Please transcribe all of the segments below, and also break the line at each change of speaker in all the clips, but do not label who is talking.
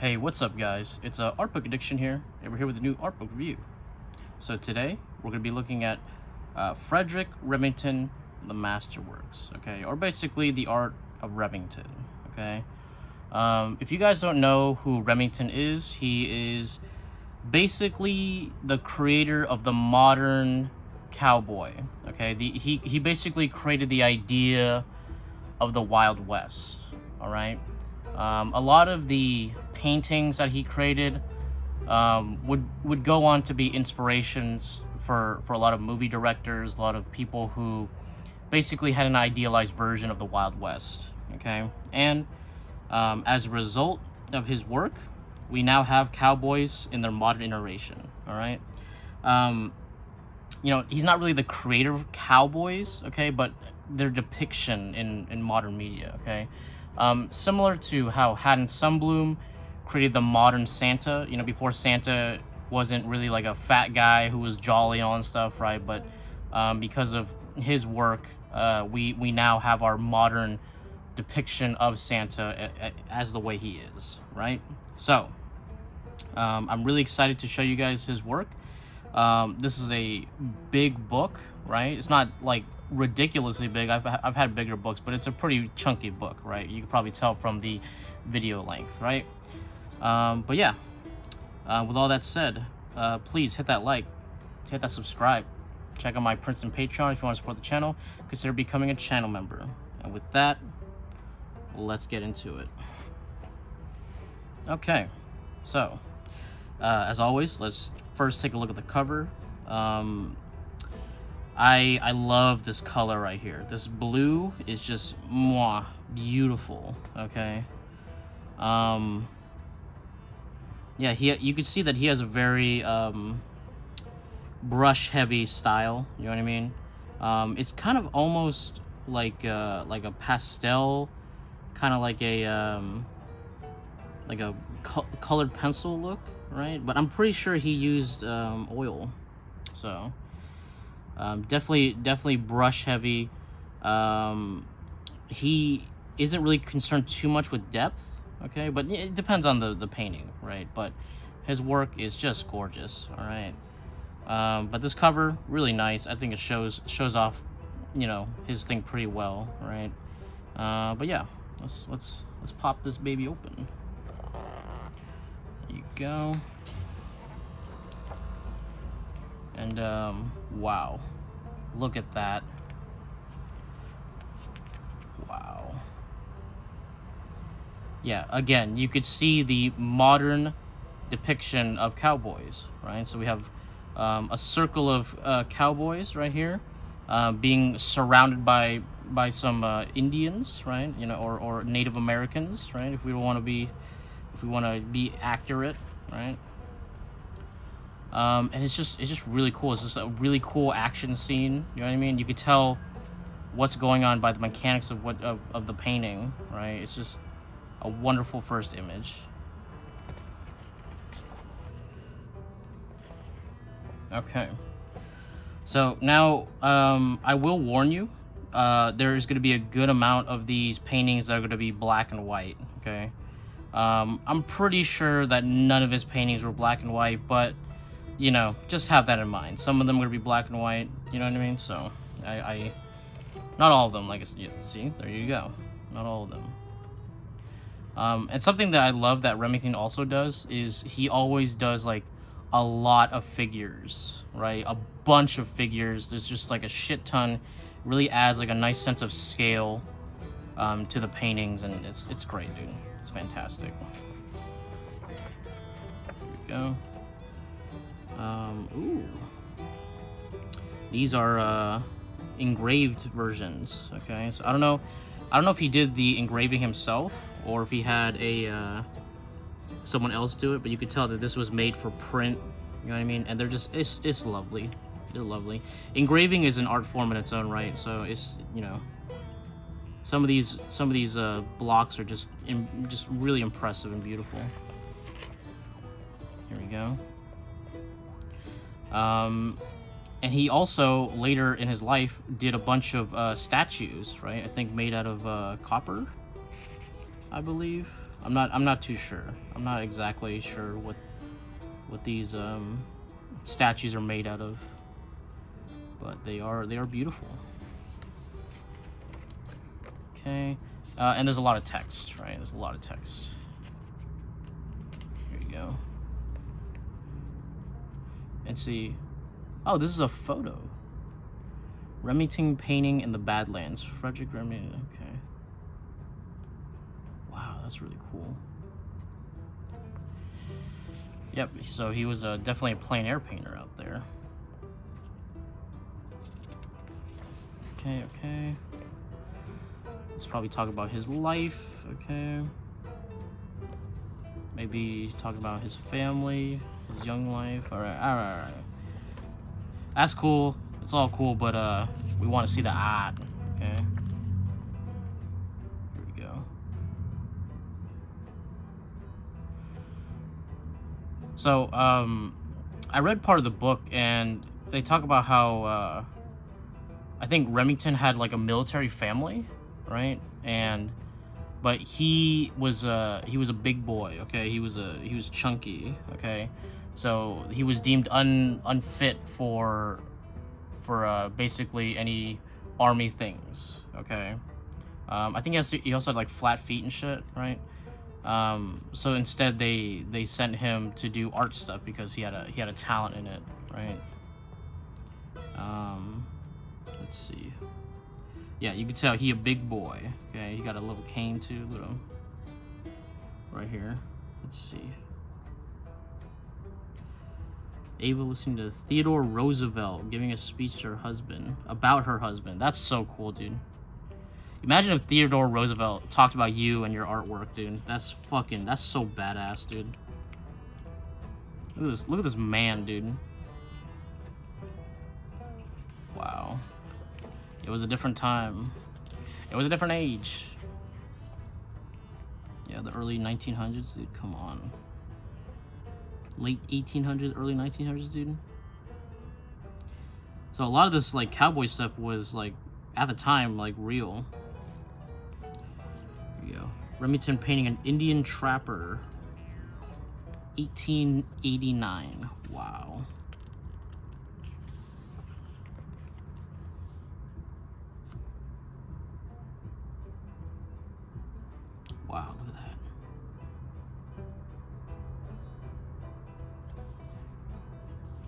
Hey, what's up guys? It's Artbook Addiction here, and we're here with a new Artbook review. So today, we're going to be looking at Frederick Remington, the Masterworks, okay? Or basically, the art of Remington, okay? If you guys don't know who Remington is, he is basically the creator of the modern cowboy, okay? He basically created the idea of the Wild West, all right? A lot of the paintings that he created would go on to be inspirations for a lot of movie directors, a lot of people who basically had an idealized version of the Wild West, okay? And as a result of his work, we now have cowboys in their modern iteration, all right? You know, he's not really the creator of cowboys, okay, but their depiction in modern media, okay? Similar to how Haddon Sunbloom created the modern Santa, you know, before Santa wasn't really like a fat guy who was jolly and all that stuff, right? But because of his work, we now have our modern depiction of Santa as the way he is, right? So, I'm really excited to show you guys his work. This is a big book, right? It's not like ridiculously big. I've had bigger books, but it's a pretty chunky book, right? You can probably tell from the video length, right? But yeah, with all that said, please hit that like, hit that subscribe, check out my Princeton Patreon if you want to support the channel, consider becoming a channel member. And with that, let's get into it. Okay, so as always, let's first take a look at the cover. I love this color right here. This blue is just mwah, beautiful, okay? Yeah, you can see that he has a very brush heavy style, you know what I mean? It's kind of almost like a pastel, kind of like a colored pencil look, right? But I'm pretty sure he used oil, so definitely brush heavy. He isn't really concerned too much with depth, okay, but it depends on the painting, right? But his work is just gorgeous, all right? But this cover, really nice. I think it shows off, you know, his thing pretty well, right? But yeah, let's pop this baby open. There you go. And wow, look at that. Wow. Yeah, again, you could see the modern depiction of cowboys, right? So we have a circle of cowboys right here, being surrounded by some Indians, right? You know, or Native Americans, right? If we want to be accurate, right? And it's just really cool. It's just a really cool action scene. You know what I mean? You could tell what's going on by the mechanics of the painting, right? It's just a wonderful first image. Okay. So now, I will warn you, there is going to be a good amount of these paintings that are going to be black and white, okay? I'm pretty sure that none of his paintings were black and white, but you know, just have that in mind. Some of them are gonna be black and white, you know what I mean? So, not all of them, like, yeah, see, there you go. Not all of them. And something that I love that Remington also does is he always does, like, a lot of figures, right? A bunch of figures. There's just, like, a shit ton. Really adds, like, a nice sense of scale to the paintings, and it's great, dude. It's fantastic. Here we go. Ooh. These are engraved versions, okay? So I don't know if he did the engraving himself or if he had a someone else do it, but you could tell that this was made for print, you know what I mean? And they're just it's lovely. They're lovely. Engraving is an art form in its own right, so it's, you know, some of these blocks are just really impressive and beautiful. Here we go. And he also, later in his life, did a bunch of statues, right? I think made out of copper, I believe. I'm not too sure. I'm not exactly sure what these statues are made out of, but they are beautiful. Okay, and there's a lot of text, right? There's a lot of text. Here you go. And see, oh, this is a photo. Remington painting in the Badlands. Frederick Remington. Okay. Wow, that's really cool. Yep. So he was definitely a plein air painter out there. Okay. Okay. Let's probably talk about his life. Okay. Maybe talk about his family, his young life. All right. That's cool. It's all cool, but we want to see the art. Okay. Here we go. So I read part of the book, and they talk about how I think Remington had like a military family, right? But he was a big boy. Okay, he was chunky. Okay, so he was deemed unfit for basically any army things. Okay, I think he also had like flat feet and shit, right? So instead they sent him to do art stuff because he had a talent in it, right? Let's see. Yeah, you can tell he a big boy. Okay, he got a little cane too. Look at him. Right here. Let's see. Ava listening to Theodore Roosevelt giving a speech to her husband about her husband. That's so cool, dude. Imagine if Theodore Roosevelt talked about you and your artwork, dude. That's so badass, dude. Look at this man, dude. Wow. It was a different time. It was a different age. Yeah, the early 1900s, dude. Come on. Late 1800s, early 1900s, dude. So a lot of this like cowboy stuff was like at the time like real. Here you go. Remington painting an Indian trapper. 1889. Wow. Wow, look at that.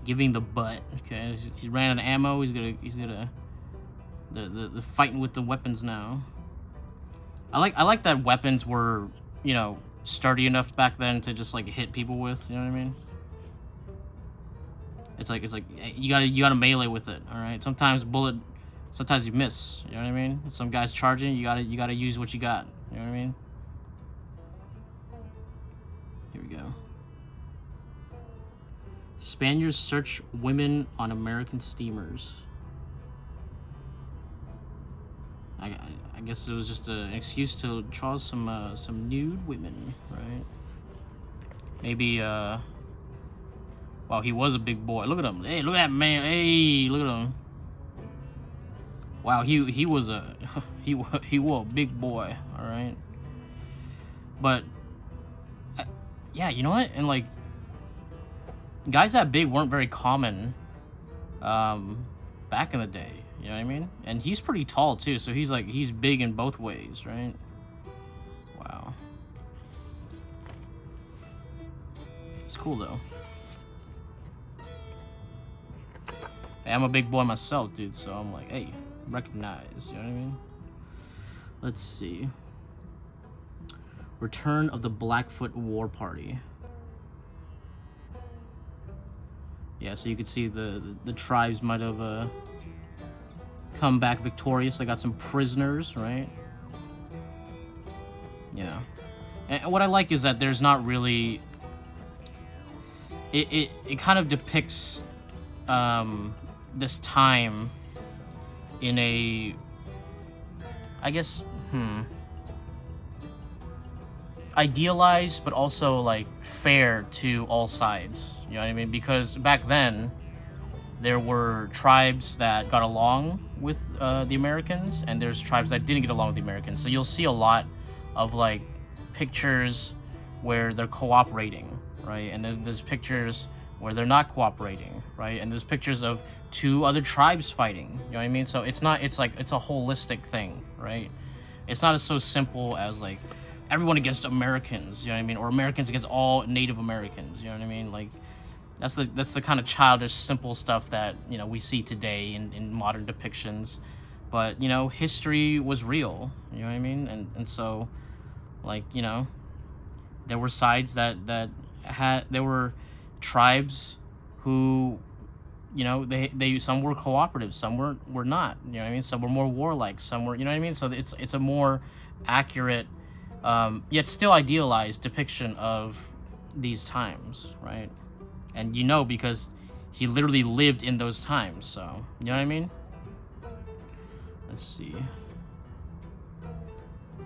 Giving the butt. Okay, he's ran out of ammo. He's gonna the fighting with the weapons now. I like that weapons were, you know, sturdy enough back then to just like hit people with. You know what I mean? It's like you gotta melee with it. All right. Sometimes you miss. You know what I mean? Some guy's charging. You gotta use what you got. You know what I mean? Here we go. Spaniards search women on American steamers. I guess it was just an excuse to draw some nude women, right? Maybe wow, he was a big boy. Look at him. Hey, look at that man. Hey, look at him. Wow, he was a he was a big boy. All right, but yeah, you know what? And like, guys that big weren't very common back in the day. You know what I mean? And he's pretty tall too, so he's big in both ways, right? Wow. It's cool though. Hey, I'm a big boy myself, dude, so I'm like, hey, recognize, you know what I mean? Let's see. Return of the Blackfoot War Party. Yeah, so you could see the tribes might have come back victorious. They got some prisoners, right? Yeah. And what I like is that there's not really... It kind of depicts this time in a... I guess... idealized, but also like fair to all sides. You know what I mean? Because back then, there were tribes that got along with the Americans, and there's tribes that didn't get along with the Americans. So you'll see a lot of like pictures where they're cooperating, right? And there's pictures where they're not cooperating, right? And there's pictures of 2 other tribes fighting. You know what I mean? So it's not, it's like, it's a holistic thing, right? It's not as so simple as like everyone against Americans, you know what I mean? Or Americans against all Native Americans, you know what I mean? Like that's the kind of childish, simple stuff that, you know, we see today in modern depictions. But, you know, history was real, you know what I mean? And so, like, you know, there were sides that there were tribes who, you know, they some were cooperative, some were not, you know what I mean? Some were more warlike, some were, you know what I mean? So it's a more accurate, yet still idealized depiction of these times, right? And you know, because he literally lived in those times, so, you know what I mean? Let's see.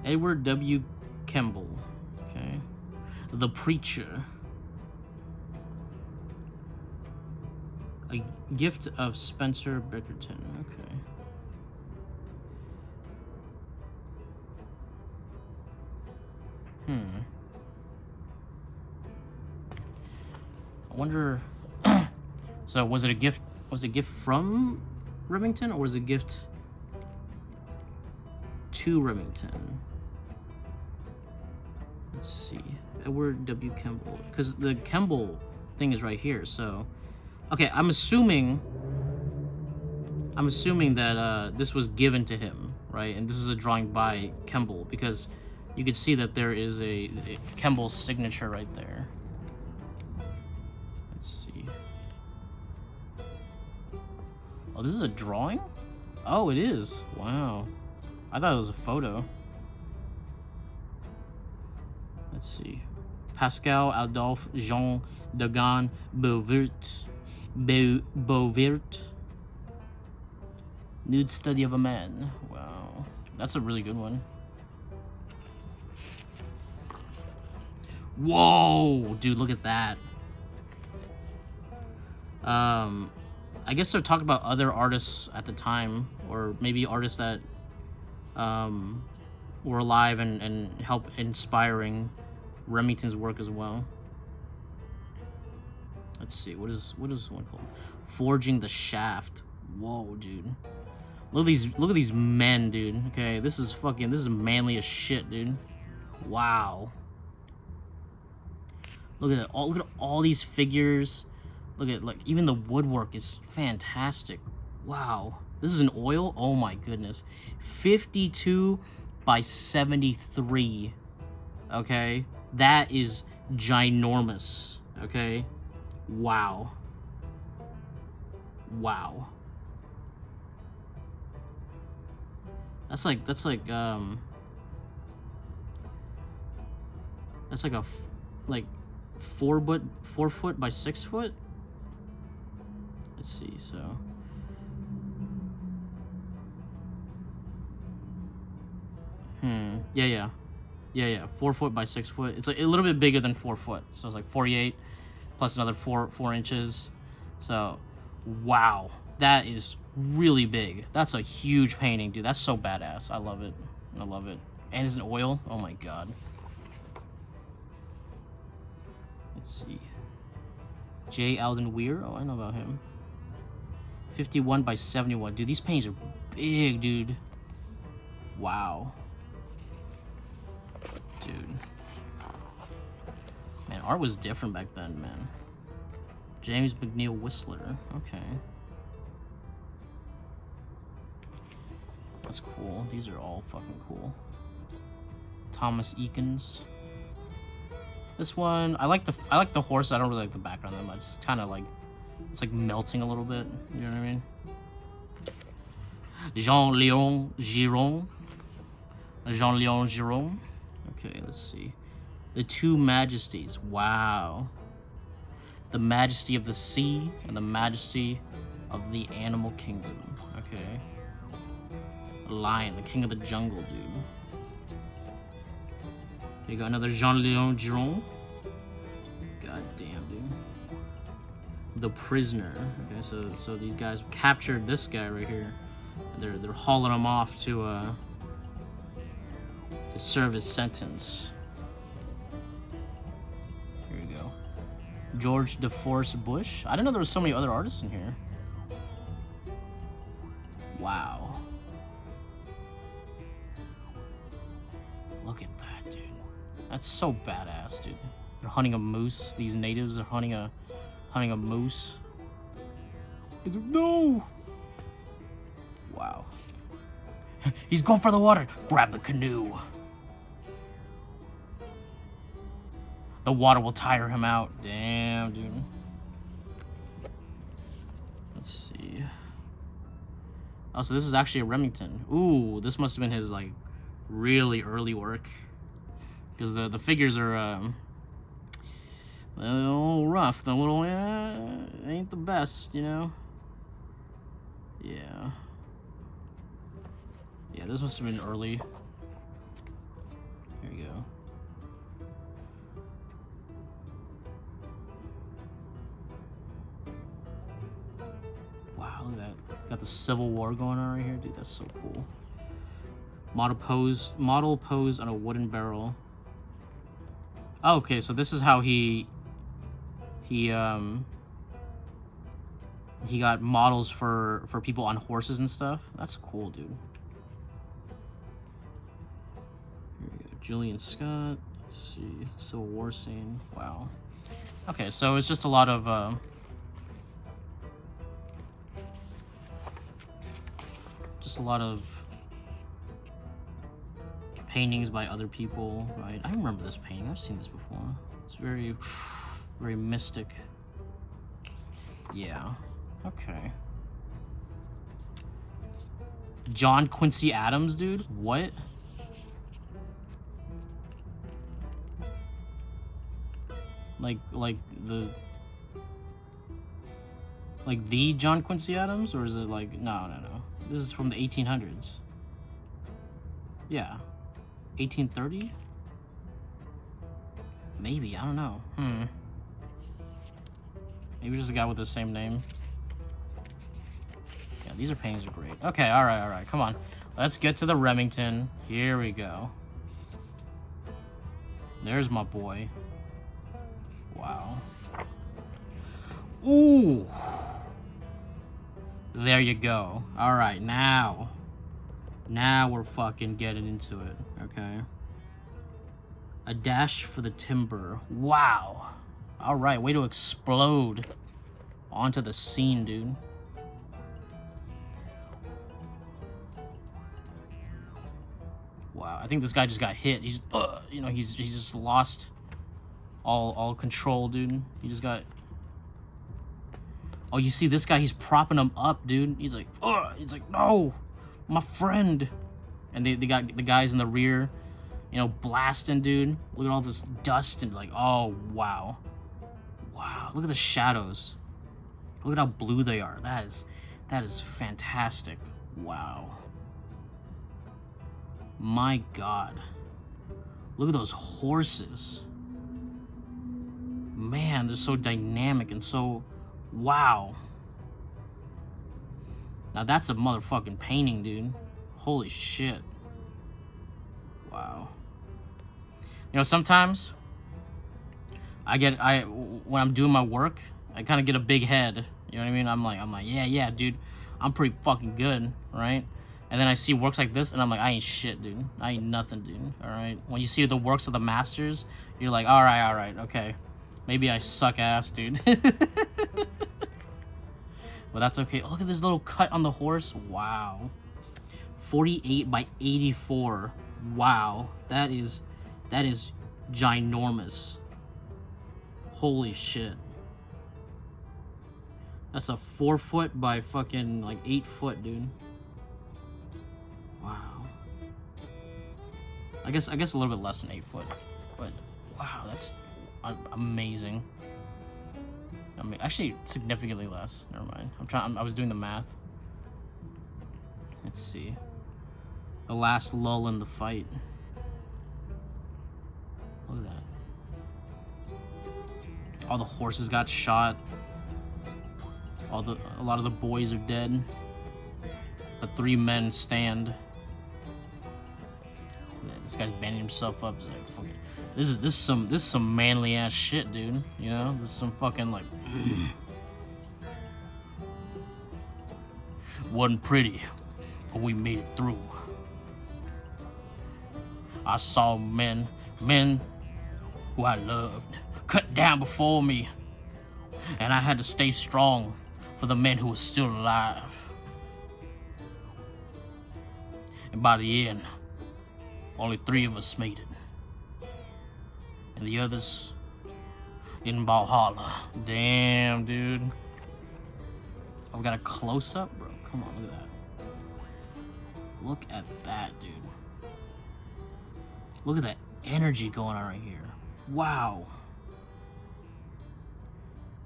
Edward W. Kemble, okay? The Preacher. A Gift of Spencer Bickerton, okay. I wonder. So was it a gift? Was it a gift from Remington, or was it a gift to Remington? Let's see. Edward W. Kemble, because the Kemble thing is right here. So, okay, I'm assuming that this was given to him, right? And this is a drawing by Kemble, because you can see that there is a Kemble's signature right there. Let's see. Oh, this is a drawing? Oh, it is. Wow. I thought it was a photo. Let's see. Pascal Adolphe Jean Dagan Beauvert. Nude Study of a Man. Wow. That's a really good one. Whoa! Dude, look at that. I guess they're talking about other artists at the time, or maybe artists that were alive and help inspiring Remington's work as well. Let's see, what is one called? Forging the Shaft. Whoa, dude. Look at these men, dude. Okay, this is manly as shit, dude. Wow. Look at it. Look at all these figures. Look at, like, even the woodwork is fantastic. Wow. This is an oil? Oh my goodness. 52 by 73. Okay? That is ginormous. Okay? Wow. Wow. That's like a 4 foot by 6 foot. Let's see, so yeah, 4 foot by 6 foot. It's like a little bit bigger than 4 foot, so it's like 48 plus another 4 inches. So wow, that is really big. That's a huge painting, dude. That's so badass. I love it. And it's an oil. Oh my god. Let's see. J. Alden Weir. Oh, I know about him. 51 by 71. Dude, these paintings are big, dude. Wow. Dude. Man, art was different back then, man. James McNeill Whistler. Okay. That's cool. These are all fucking cool. Thomas Eakins. This one, I like the horse. I don't really like the background that much. It's kind of like, it's like melting a little bit. You know what I mean? Jean-Léon Giron. Jean-Léon Giron. Okay, let's see. The Two Majesties. Wow. The Majesty of the Sea and the Majesty of the Animal Kingdom. Okay. Lion, the King of the Jungle, dude. You got another Jean-Léon Giron. God damn, dude. The Prisoner. Okay, so these guys captured this guy right here. They're hauling him off to serve his sentence. George DeForest Bush. I didn't know there was so many other artists in here. Wow. Look at that, dude. That's so badass, dude. They're hunting a moose. These natives are hunting a moose. He's like, no! Wow. He's going for the water. Grab the canoe. The water will tire him out. Damn, dude. Let's see. Oh, so this is actually a Remington. Ooh, this must have been his, like, really early work. Because the figures are, a little rough. The little, ain't the best, you know? Yeah. Yeah, this must have been early. Here you go. Wow, look at that. Got the Civil War going on right here. Dude, that's so cool. Model pose on a wooden barrel. Oh, okay, so this is how he got models for people on horses and stuff. That's cool, dude. Here we go. Julian Scott. Let's see. Civil War scene. Wow. Okay, so it's just a lot of paintings by other people, right? I remember this painting. I've seen this before. It's very, very mystic. Yeah. Okay. John Quincy Adams, dude? What? Like the John Quincy Adams? Or is it like, no. This is from the 1800s. Yeah. 1830? Maybe, I don't know. Maybe just a guy with the same name. Yeah, these paintings are great. Okay, alright, come on. Let's get to the Remington. Here we go. There's my boy. Wow. Ooh! There you go. Alright, now we're fucking getting into it, okay? A dash for the timber. Wow. Alright, way to explode onto the scene, dude. Wow, I think this guy just got hit. He's, he's just lost all control, dude. He just got... Oh, you see this guy, he's propping him up, dude. He's like, no, my friend. And they got the guys in the rear, blasting, dude. Look at all this dust and like, oh, wow. Wow, look at the shadows. Look at how blue they are. That is fantastic. Wow. My God. Look at those horses. Man, they're so dynamic and so... Wow. Now that's a motherfucking painting, dude. Holy shit. Wow. Sometimes when I'm doing my work, I kind of get a big head. You know what I mean? I'm like, yeah, dude. I'm pretty fucking good, right? And then I see works like this, and I'm like, I ain't shit, dude. I ain't nothing, dude. All right? When you see the works of the masters, you're like, all right, okay. Maybe I suck ass, dude. But that's okay. Oh, look at this little cut on the horse. Wow. 48 by 84. Wow. That is ginormous. Holy shit. That's a 4 foot by fucking like 8 foot, dude. Wow. I guess a little bit less than 8 foot. But wow, that's amazing. I mean, actually, significantly less. Never mind. I was doing the math. Let's see. The last lull in the fight. Look at that. All the horses got shot. A lot of the boys are dead. But 3 men stand. this guy's banding himself up. He's like, fuck it. This is some manly ass shit, dude. You know, this is some fucking like. Wasn't pretty, but we made it through. I saw men who I loved, cut down before me, and I had to stay strong for the men who were still alive. And by the end, only 3 of us made it, and the others in Valhalla. Damn, dude. I've got a close-up, bro. Come on, look at that. Look at that, dude. Look at that energy going on right here. Wow.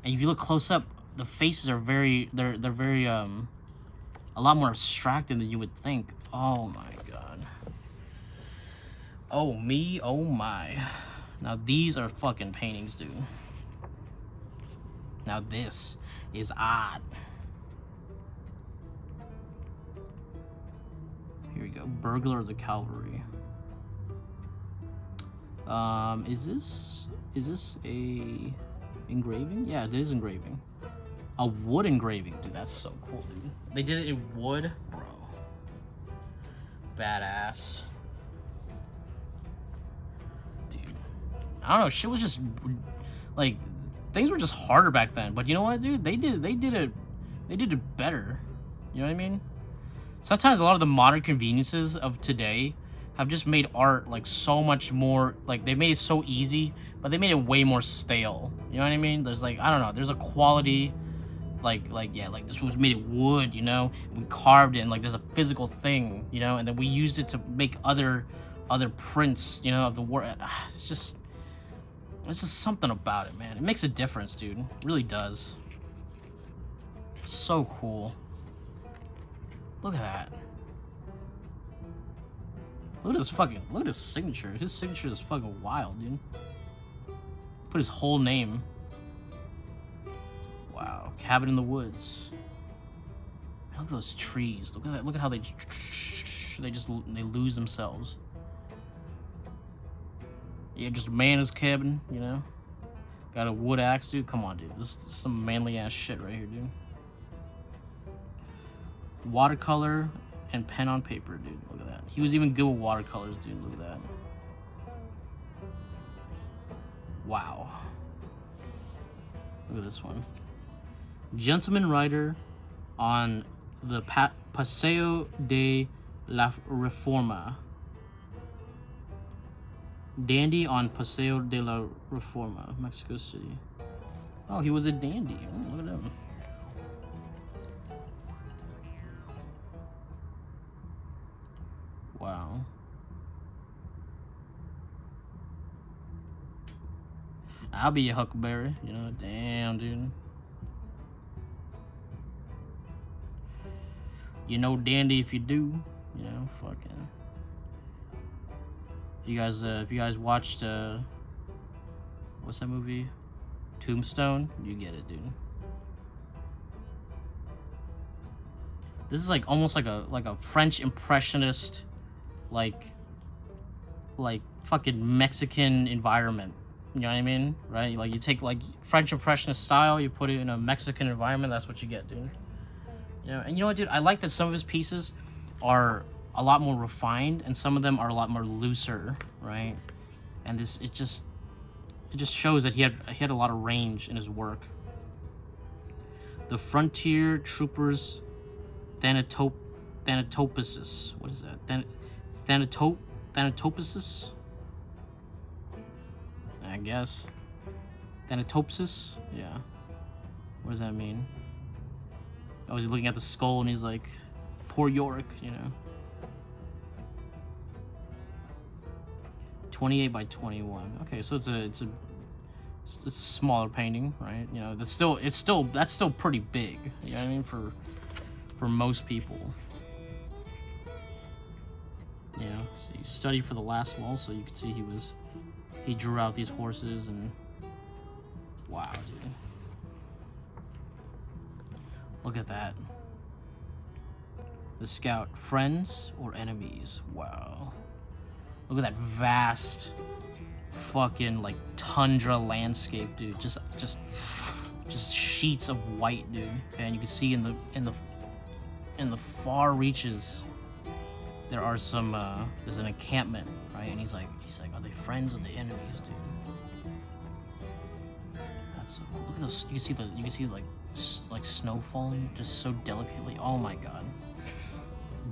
And if you look close up, the faces are they're very a lot more abstracted than you would think. Oh my god. Oh me, oh my. Now these are fucking paintings, dude. Now this is odd. Here we go. Burglar of the Cavalry. Is this a engraving? Yeah, it is engraving. A wood engraving. Dude, that's so cool, dude. They did it in wood, bro. Badass. Dude. I don't know, shit was just like things were just harder back then. But you know what, dude? They did it better. You know what I mean? Sometimes a lot of the modern conveniences of today have just made art like so much more, like they made it so easy, but they made it way more stale. You know what I mean? There's like, I don't know, there's a quality, like this was made of wood, you know, we carved it, and like there's a physical thing, you know, and then we used it to make other prints, you know, of the world. It's just something about it, man. It makes a difference, dude. It really does. So cool. Look at that. Look at his signature. His signature is fucking wild, dude. Put his whole name. Wow. Cabin in the woods. Look at those trees. Look at that. Look at how they lose themselves. Yeah, just a man in his cabin, you know. Got a wood axe, dude. Come on, dude. This is some manly ass shit right here, dude. Watercolor and pen on paper, dude. Look at that. He was even good with watercolors, dude. Look at that. Wow. Look at this one. Gentleman rider on the Paseo de la Reforma. Dandy on Paseo de la Reforma, Mexico City. Oh, he was a dandy. Oh, look at him. Wow. I'll be a huckleberry, you know. Damn, dude. You know, dandy if you do, you know. Fucking. If you guys watched what's that movie? Tombstone. You get it, dude. This is like almost like a French impressionist, like fucking Mexican environment. You know what I mean? Right? Like you take like French impressionist style, you put it in a Mexican environment, that's what you get, dude. You know, and you know what, dude? I like that some of his pieces are a lot more refined and some of them are a lot more looser, right? And this it just shows that he had a lot of range in his work. The Frontier Troopers Thanatoposis. What is that? Thanatoposis? I guess. Thanatopsis? Yeah. What does that mean? Oh, he's looking at the skull and he's like, poor Yorick, you know. 28 by 21. Okay, so it's a smaller painting, right? You know, that's still pretty big. You know what I mean? For most people. You know, so you study for the last lull, so you can see he drew out these horses and wow, dude. Look at that. The scout, friends or enemies? Wow. Look at that vast fucking like tundra landscape, dude. Just sheets of white, dude. Okay, and you can see in the far reaches there are some there's an encampment, right? And he's like, are they friends or the enemies, dude? That's look at those. You can see like snow falling just so delicately. Oh my god,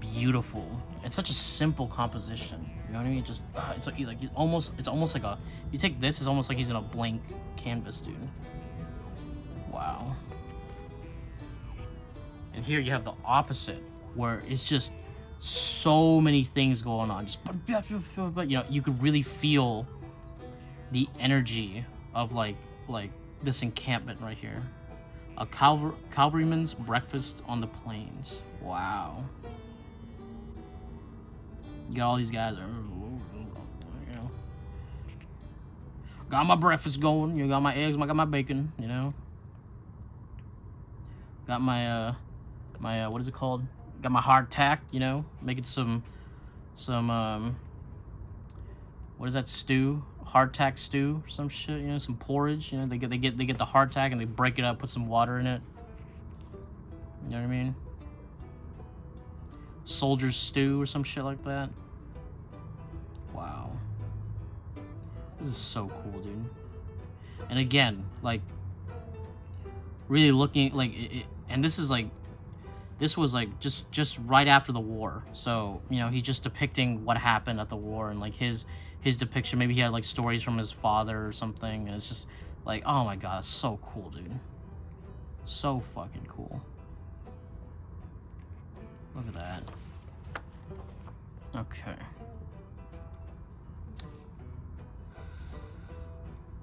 beautiful. It's such a simple composition. You know what I mean? Just it's like it's almost like a. You take this, it's almost like he's in a blank canvas, dude. Wow. And here you have the opposite, where it's just so many things going on. Just but you know, you could really feel the energy of like this encampment right here. A cavalryman's breakfast on the plains. Wow. You got all these guys, you know. Got my breakfast going. You got my eggs. I got my bacon. You know. Got my what is it called? Got my hardtack. You know, making some what is that stew? Hardtack stew or some shit. You know, some porridge. You know, they get the hardtack and they break it up, put some water in it. You know what I mean? Soldier's stew or some shit like that. Wow. This is so cool, dude. And again, like, really looking like and this was like just right after the war. So, you know, he's just depicting what happened at the war and like his depiction. Maybe he had like stories from his father or something, and it's just like, oh my god, it's so cool, dude. So fucking cool. Look at that. Okay.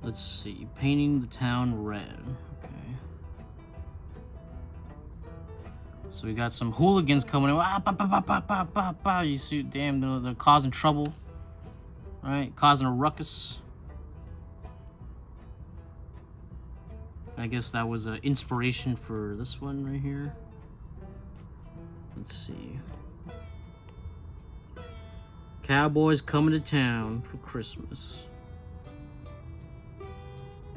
Let's see. Painting the town red. Okay. So we got some hooligans coming in. Ah, bah, bah, bah, bah, bah, bah, bah. You see, damn, they're causing trouble. Alright, causing a ruckus. I guess that was an inspiration for this one right here. Let's see. Cowboys coming to town for Christmas.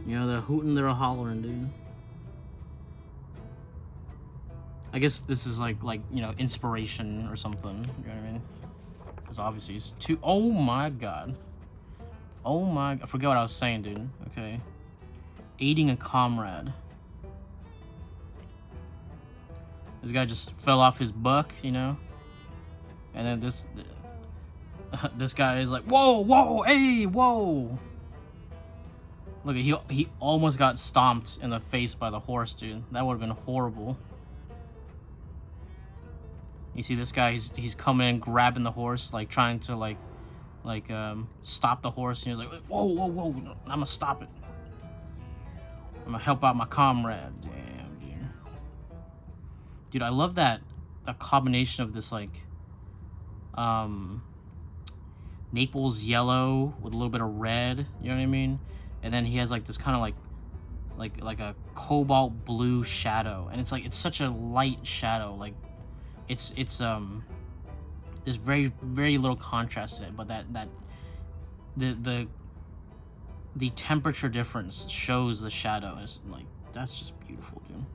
You know, they're hooting, they're hollering, dude. I guess this is like you know, inspiration or something. You know what I mean? Because obviously it's too. Oh my god. Oh my. I forgot what I was saying, dude. Okay. Aiding a comrade. This guy just fell off his buck, you know. And then this guy is like, whoa, hey, whoa. Look, he almost got stomped in the face by the horse, dude. That would have been horrible. You see this guy, he's coming in, grabbing the horse, like trying to like stop the horse, and he's like, whoa, I'm gonna stop it. I'm gonna help out my comrade. Damn, dude. Dude, I love that combination of this like Naples yellow with a little bit of red, you know what I mean? And then he has like this kind of like a cobalt blue shadow, and it's such a light shadow. Like it's there's very little contrast in it, but the temperature difference shows the shadow. It's like, that's just beautiful, dude.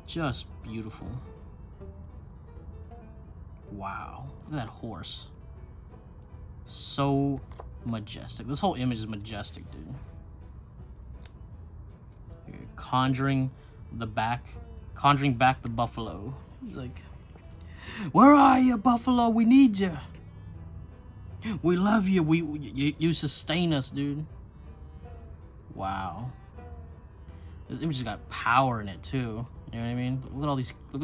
Just beautiful. Wow, look at that horse. So majestic. This whole image is majestic, dude. Here, conjuring back the buffalo. He's like, where are you, buffalo? We need you. We love you. You sustain us, dude. Wow. This image has got power in it too. You know what I mean? Look at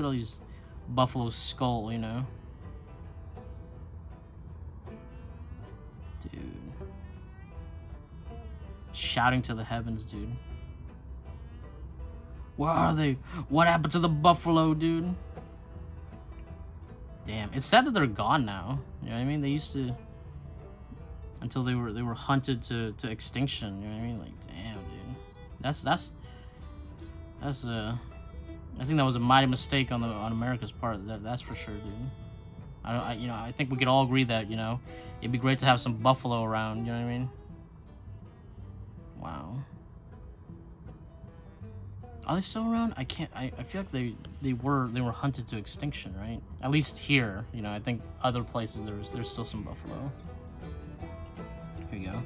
all these buffalo skull, you know. Dude. Shouting to the heavens, dude. Where are they? What happened to the buffalo, dude? Damn, it's sad that they're gone now. You know what I mean? They used to, until they were hunted to extinction. You know what I mean? Like, damn, dude. That's I think that was a mighty mistake on America's part. That's for sure, dude. I think we could all agree that, it'd be great to have some buffalo around. You know what I mean? Wow. Are they still around? I can't. I feel like they were hunted to extinction, right? At least here. I think other places there's still some buffalo. Here you go.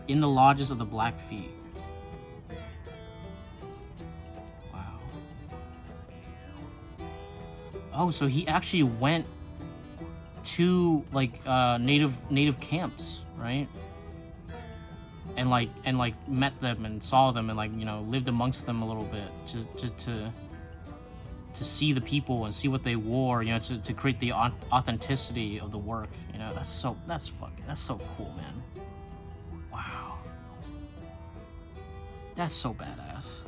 In the lodges of the Blackfeet. Wow. Oh, so he actually went to like native camps, right? And met them and saw them and lived amongst them a little bit to see the people and see what they wore, to create the authenticity of the work. That's so cool, man. Wow. That's so badass.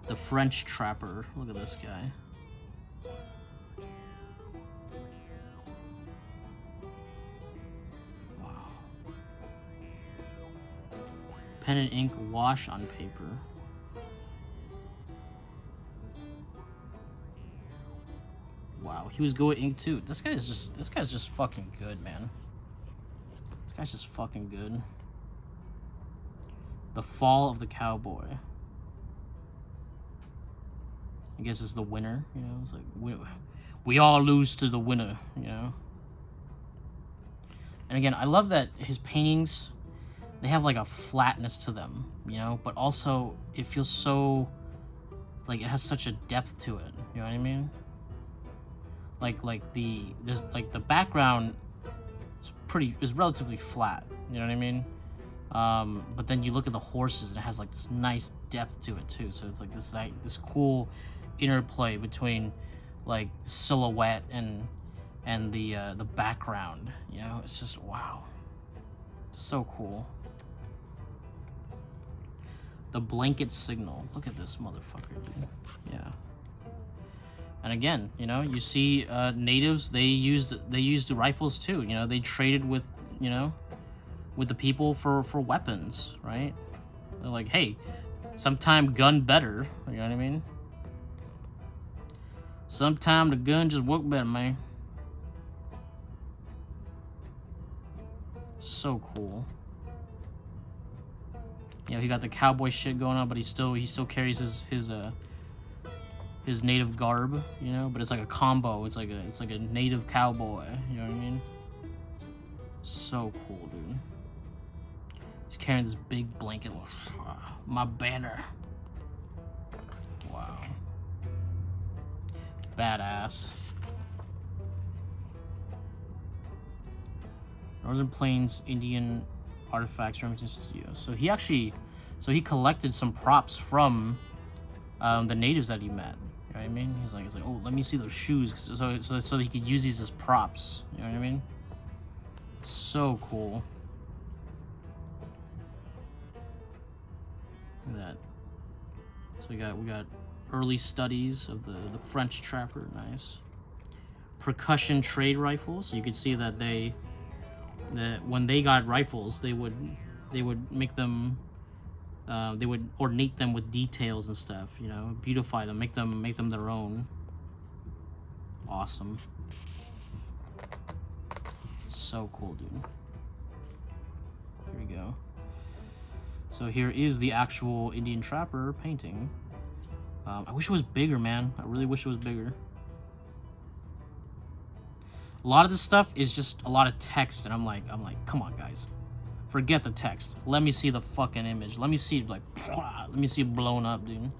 The French trapper. Look at this guy. Pen and ink wash on paper. Wow, he was good with ink too. This guy's just fucking good, man. This guy's just fucking good. The fall of the cowboy. I guess it's the winner, It's like we all lose to the winner, And again, I love that his paintings, they have like a flatness to them, but also it feels so, like it has such a depth to it. You know what I mean? There's the background is relatively flat. You know what I mean? But then you look at the horses and it has like this nice depth to it too. So it's like this cool interplay between like silhouette and the background. It's just wow, so cool. The blanket signal. Look at this motherfucker, dude. Yeah. And again, you see natives. They used rifles too. They traded with the people for weapons, right? They're like, hey, sometime gun better. You know what I mean? Sometime the gun just work better, man. So cool. He got the cowboy shit going on, but he still carries his native garb, but it's like a combo. It's like a native cowboy, you know what I mean? So cool, dude. He's carrying this big blanket. My banner. Wow. Badass. Northern Plains Indian Artifacts, Remington Studio. So he collected some props from the natives that he met. You know what I mean? He's like, oh, let me see those shoes, so he could use these as props. You know what I mean? So cool. Look at that. So we got early studies of the French trapper. Nice. Percussion trade rifles. So you can see that when they got rifles, they would make them, they would ornate them with details and stuff, beautify them, make them their own. Awesome. So cool, dude. Here we go. So here is the actual Indian trapper painting. I wish it was bigger, man. I really wish it was bigger. A lot of this stuff is just a lot of text, and I'm like, come on, guys, forget the text. Let me see the fucking image. Let me see let me see it blown up, dude.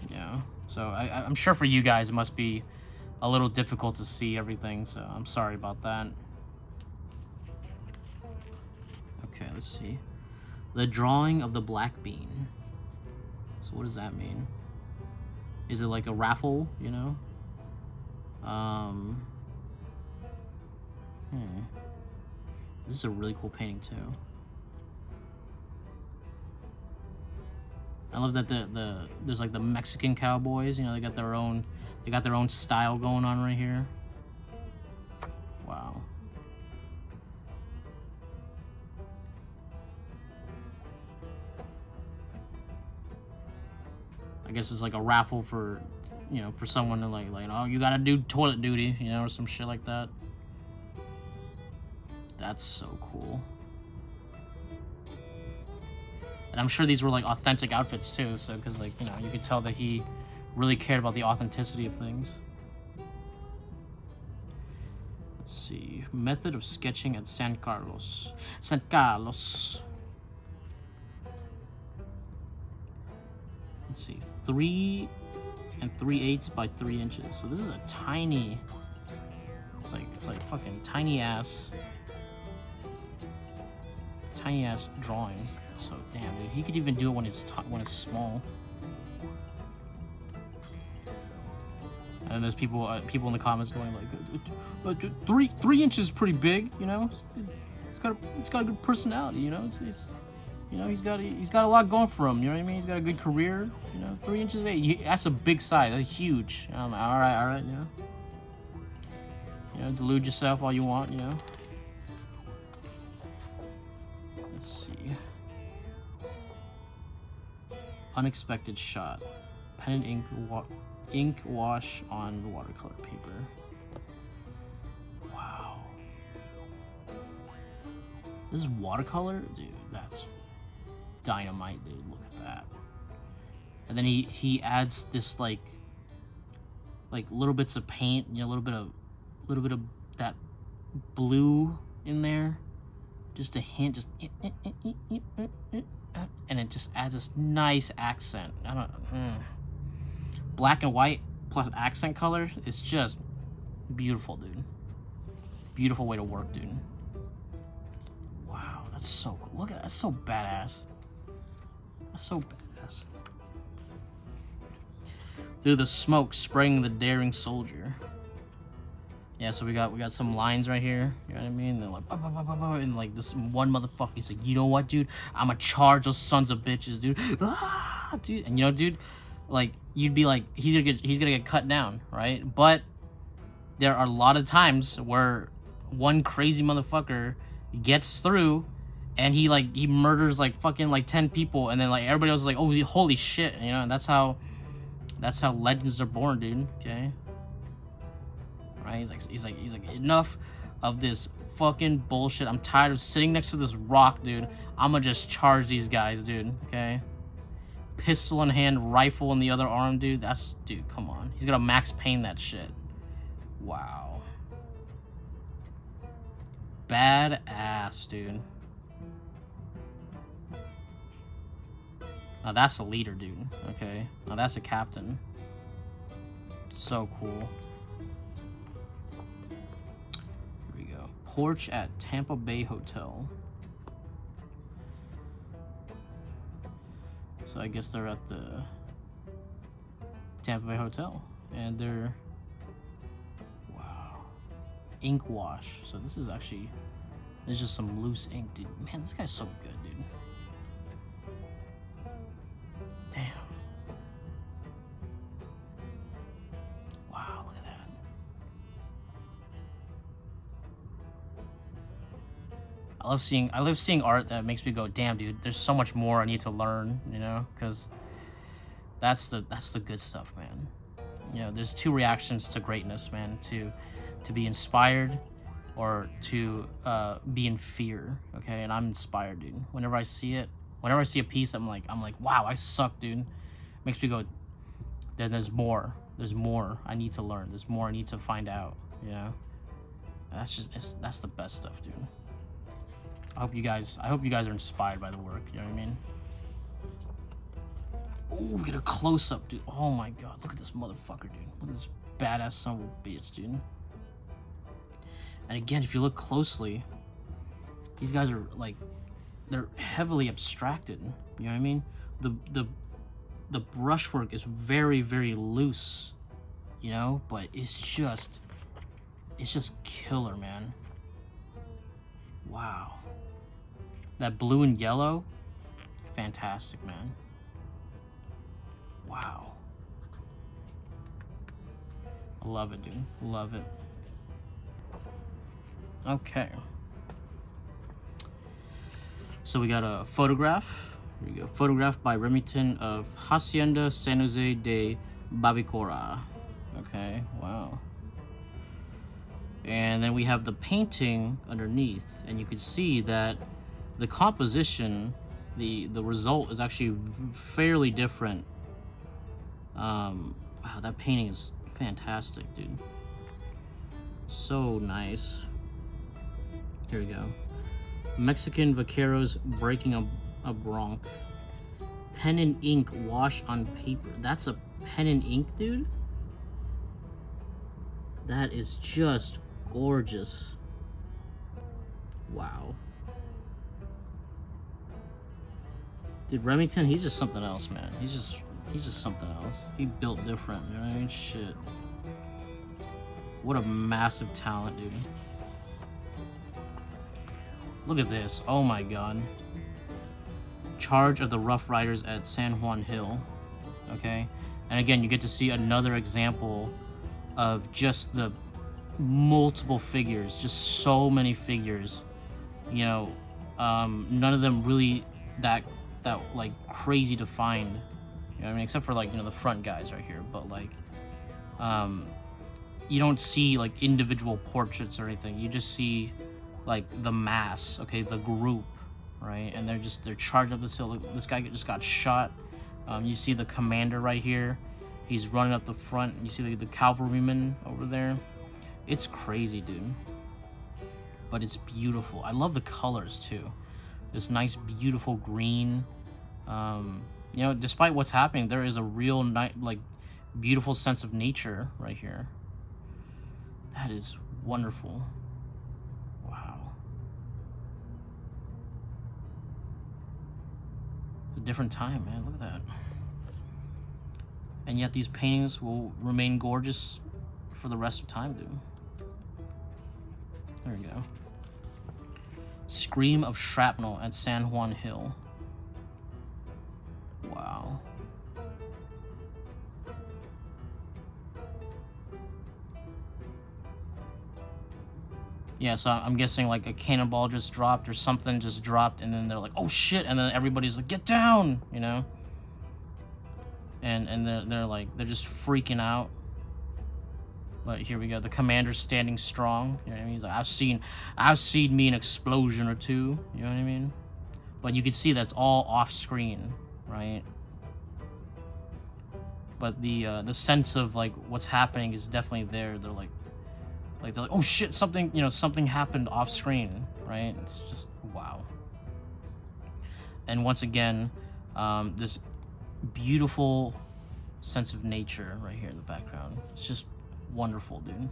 Yeah. So I'm sure for you guys it must be a little difficult to see everything. So I'm sorry about that. Okay, let's see. The drawing of the black bean. So what does that mean? Is it like a raffle? This is a really cool painting too. I love that there's like the Mexican cowboys, they got their own style going on right here. Wow. I guess it's like a raffle you know, for someone to like, oh, you gotta do toilet duty, you know, or some shit like that. That's so cool. And I'm sure these were like authentic outfits too, so because like, you know, you could tell that he really cared about the authenticity of things. Let's see. Method of sketching at San Carlos. San Carlos. Let's see. 3 3/8 by 3 inches. So this is a tiny. It's like fucking tiny ass drawing. So damn, dude, he could even do it when it's small. And there's people in the comments going like, 3 inches is pretty big, you know. It's got a good personality, you know. It's you know, he's got a lot going for him. You know what I mean? He's got a good career. You know, 3 inches. That's a big size. That's huge. I'm like, all right, you know, delude yourself all you want, you know. Let's see. Unexpected shot. Pen and ink wash on watercolor paper. Wow. This is watercolor? Dude, that's dynamite, dude. Look at that. And then he adds this like little bits of paint, you know, a little bit of that blue in there. Just a hint, just and it just adds this nice accent. I don't black and white plus accent color is just beautiful, dude. Beautiful way to work, dude. Wow, that's so cool. Look at that. That's so badass. That's so badass. Through the smoke, spraying the daring soldier. Yeah, so we got some lines right here. You know what I mean? They're like, bah, bah, bah, bah, bah, and like this one motherfucker, he's like, you know what, dude? I'ma charge those sons of bitches, dude. Ah, dude. And you know, dude, like you'd be like, he's gonna get cut down, right? But there are a lot of times where one crazy motherfucker gets through, and he murders like fucking like 10 people, and then like everybody else is like, oh, holy shit, you know. And that's how legends are born, dude. Okay. Right? He's like enough of this fucking bullshit. I'm tired of sitting next to this rock, dude. I'ma just charge these guys, dude. Okay. Pistol in hand, rifle in the other arm, dude. Dude, come on. He's gonna Max Payne that shit. Wow. Badass, dude. Now that's a leader, dude. Okay. Now that's a captain. So cool. Here we go. Porch at Tampa Bay Hotel. So I guess they're at the Tampa Bay Hotel. And they're... Wow. Ink wash. So this is actually... There's just some loose ink, dude. Man, this guy's so good, dude. Damn. Wow, look at that. I love seeing art that makes me go, damn, dude, there's so much more I need to learn, you know, because that's the good stuff, man. You know, there's two reactions to greatness, man, to be inspired or to be in fear, okay? And I'm inspired, dude. Whenever I see it, whenever I see a piece, I'm like, wow, I suck, dude. Makes me go, then there's more I need to learn. There's more I need to find out, you know? That's the best stuff, dude. I hope you guys are inspired by the work, you know what I mean? Oh, get a close-up, dude. Oh my god, look at this motherfucker, dude. Look at this badass son of a bitch, dude. And again, if you look closely, these guys are like, they're heavily abstracted, you know what I mean? The brushwork is very, very loose, you know, but it's just killer, man. Wow. That blue and yellow, fantastic, man. Wow. I love it, dude. Love it. Okay. So we got a photograph. Here we go. Photograph by Remington of Hacienda San Jose de Babikora. Okay, wow. And then we have the painting underneath, and you can see that the composition, the result is actually fairly different. Wow, that painting is fantastic, dude. So nice. Here we go. Mexican vaqueros breaking a bronc. Pen and ink wash on paper. That's a pen and ink, dude? That is just gorgeous. Wow. Dude, Remington, he's just something else, man. He's just something else. He built different, you know what I mean? Shit. What a massive talent, dude. Look at this. Oh my god. Charge of the Rough Riders at San Juan Hill. Okay? And again, you get to see another example of just the multiple figures. Just so many figures. You know, none of them really that like crazy to find. You know what I mean? Except for like, you know, the front guys right here. But like, you don't see like individual portraits or anything. You just see like the mass, okay, the group, right? And they're charged up this hill. This guy just got shot. You see the commander right here. He's running up the front. You see the cavalryman over there. It's crazy, dude. But it's beautiful. I love the colors too. This nice, beautiful green. You know, despite what's happening, there is a real like beautiful sense of nature right here. That is wonderful. Wow. It's a different time, man. Look at that. And yet these paintings will remain gorgeous for the rest of time, dude. There we go. Scream of Shrapnel at San Juan Hill. Wow. Yeah, so I'm guessing like a cannonball just dropped or something just dropped, and then they're like, oh shit, and then everybody's like, get down, you know? And they're just freaking out. But here we go, the commander's standing strong. You know what I mean? He's like, I've seen me an explosion or two, you know what I mean? But you can see that's all off screen, right? But the sense of like what's happening is definitely there. They're like, oh shit, something, you know, something happened off screen, right? It's just wow. And once again, this beautiful sense of nature right here in the background. It's just wonderful, dude.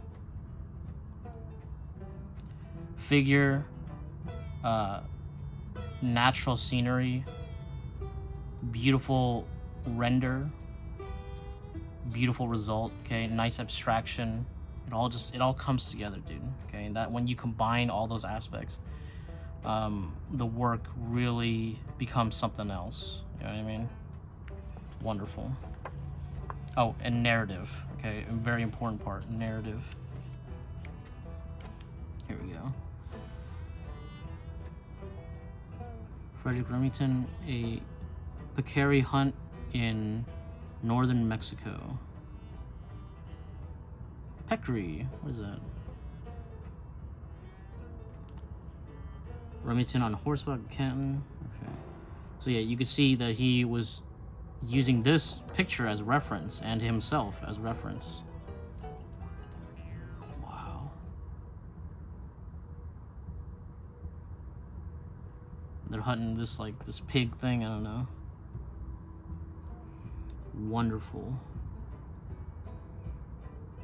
Figure, natural scenery, beautiful render, beautiful result, okay, nice abstraction. It all comes together, dude. Okay, and that when you combine all those aspects, the work really becomes something else. You know what I mean? Wonderful. Oh, and narrative. Okay, a very important part. Narrative. Here we go. Frederick Remington, a peccary hunt in northern Mexico. Peccary, what is that? Remington on horseback, Canton. Okay. So yeah, you can see that he was using this picture as reference and himself as reference. Wow. They're hunting this like this pig thing, I don't know. Wonderful.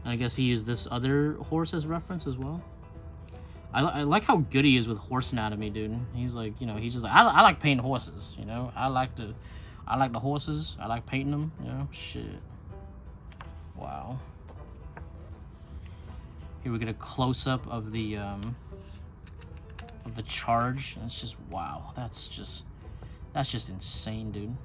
And I guess he used this other horse as reference as well. I like how good he is with horse anatomy, dude. He's like, you know, he's just like, I like painting horses, you know. I like the horses. I like painting them, you know. Shit. Wow. Here we get a close up of the charge. And it's just wow. That's just insane, dude.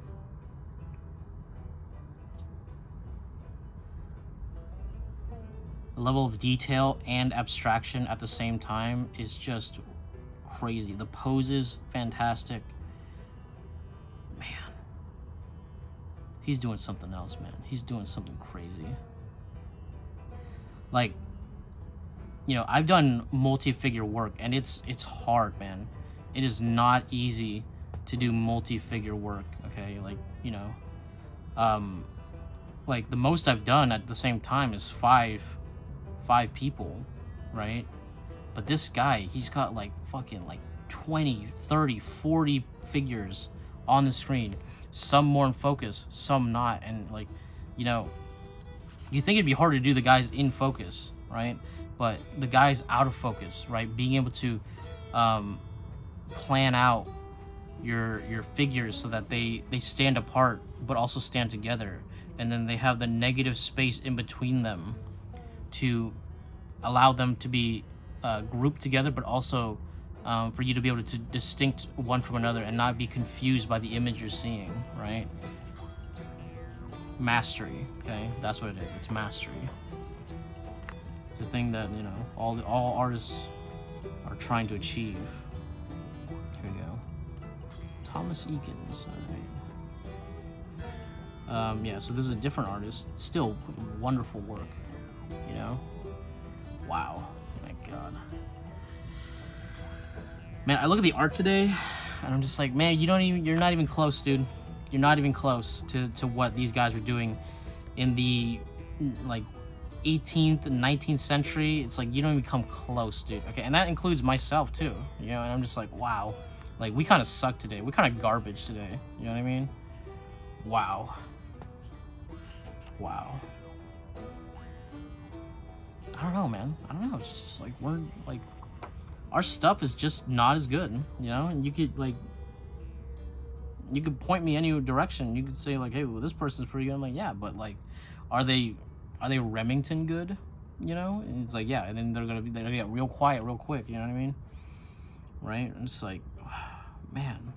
The level of detail and abstraction at the same time is just crazy. The poses, fantastic. Man. he's doing something else, man. He's doing something crazy. Like, you know, I've done multi-figure work, and it's hard, man. It is not easy to do multi-figure work, okay? Like, you know, like the most I've done at the same time is five people, right? But this guy, he's got like fucking like 20, 30, 40 figures on the screen. Some more in focus, some not. And like, you know, you think it'd be hard to do the guys in focus, right? But the guys out of focus, right? Being able to plan out your figures so that they stand apart but also stand together, and then they have the negative space in between them to allow them to be grouped together, but also for you to be able to distinct one from another and not be confused by the image you're seeing, right? Mastery, okay? That's what it is. It's mastery. It's a thing that, you know, all artists are trying to achieve. Here we go. Thomas Eakins. All right. Yeah, so this is a different artist. Still wonderful work, you know? Wow. My God. Man, I look at the art today, and I'm just like, man, you're not even close, dude. You're not even close to what these guys were doing in the, like, 18th and 19th century. It's like, you don't even come close, dude. Okay, and that includes myself, too. You know, and I'm just like, wow. Like, we kind of suck today. We kind of garbage today. You know what I mean? Wow. Wow. I don't know, man. I don't know. It's just like, we're, like, our stuff is just not as good, you know? And you could, like, you could point me any direction. You could say, like, hey, well, this person's pretty good. I'm like, yeah, but, like, are they Remington good? You know? And it's like, yeah, and then they're gonna get real quiet real quick, you know what I mean? Right? And it's like, man.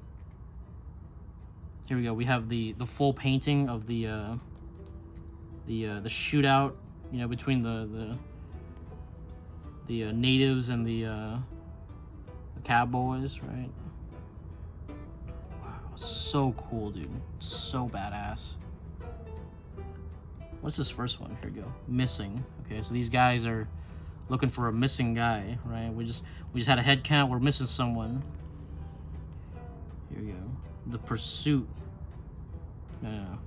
Here we go. We have the full painting of the shootout, you know, between the natives and the Cowboys, right? Wow, so cool, dude. So badass. What's this first one? Here we go. Missing. Okay, so these guys are looking for a missing guy, right? We just had a head count. We're missing someone. Here we go. The Pursuit. No.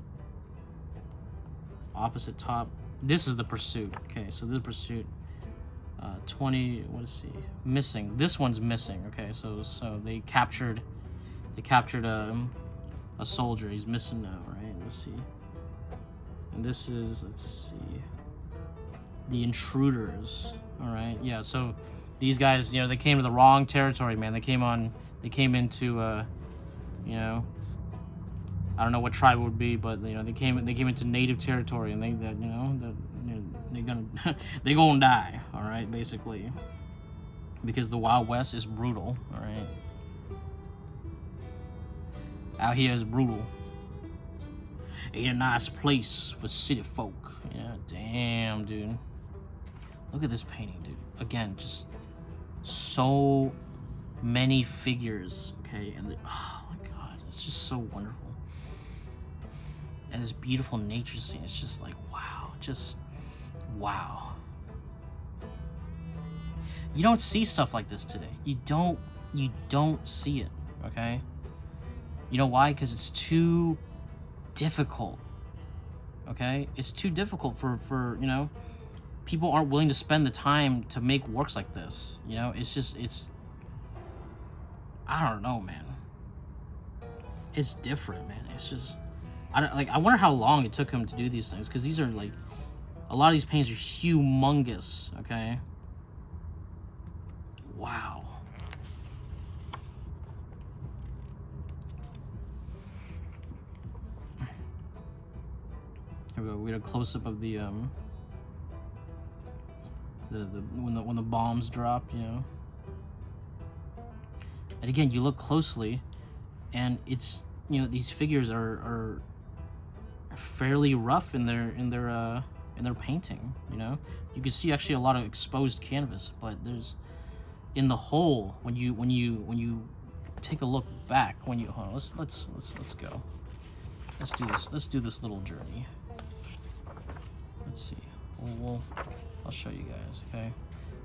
Opposite top. This is the Pursuit. Okay, so the Pursuit. 20. What is he? Missing. This one's missing. Okay, so they captured a soldier. He's missing now, right? Let's see. And this is, let's see, the Intruders. All right, yeah. So these guys, you know, they came to the wrong territory, man. They came into, you know, I don't know what tribe it would be, but you know, they came into native territory, and they're gonna die. All right, basically, because the Wild West is brutal. All right, out here is brutal. Ain't a nice place for city folk. Yeah, damn, dude. Look at this painting, dude. Again, just so many figures. Okay, and oh my God, it's just so wonderful. And this beautiful nature scene. It's just like, wow, just wow. You don't see stuff like this today. You don't see it. Okay. You know why? Because it's too difficult. Okay, it's too difficult for you know, people aren't willing to spend the time to make works like this. You know, it's I don't know, man. It's different, man. It's just, I wonder how long it took him to do these things, because these are like, a lot of these paintings are humongous. Okay, wow. Here we go. We had a close up of the when the bombs dropped, you know. And again, you look closely, and it's, you know, these figures are fairly rough in their painting. You know, you can see actually a lot of exposed canvas, but there's, in the whole, when you take a look back, when you, hold on, let's go. let's do this. Let's do this little journey. Let's see. I'll show you guys. Okay.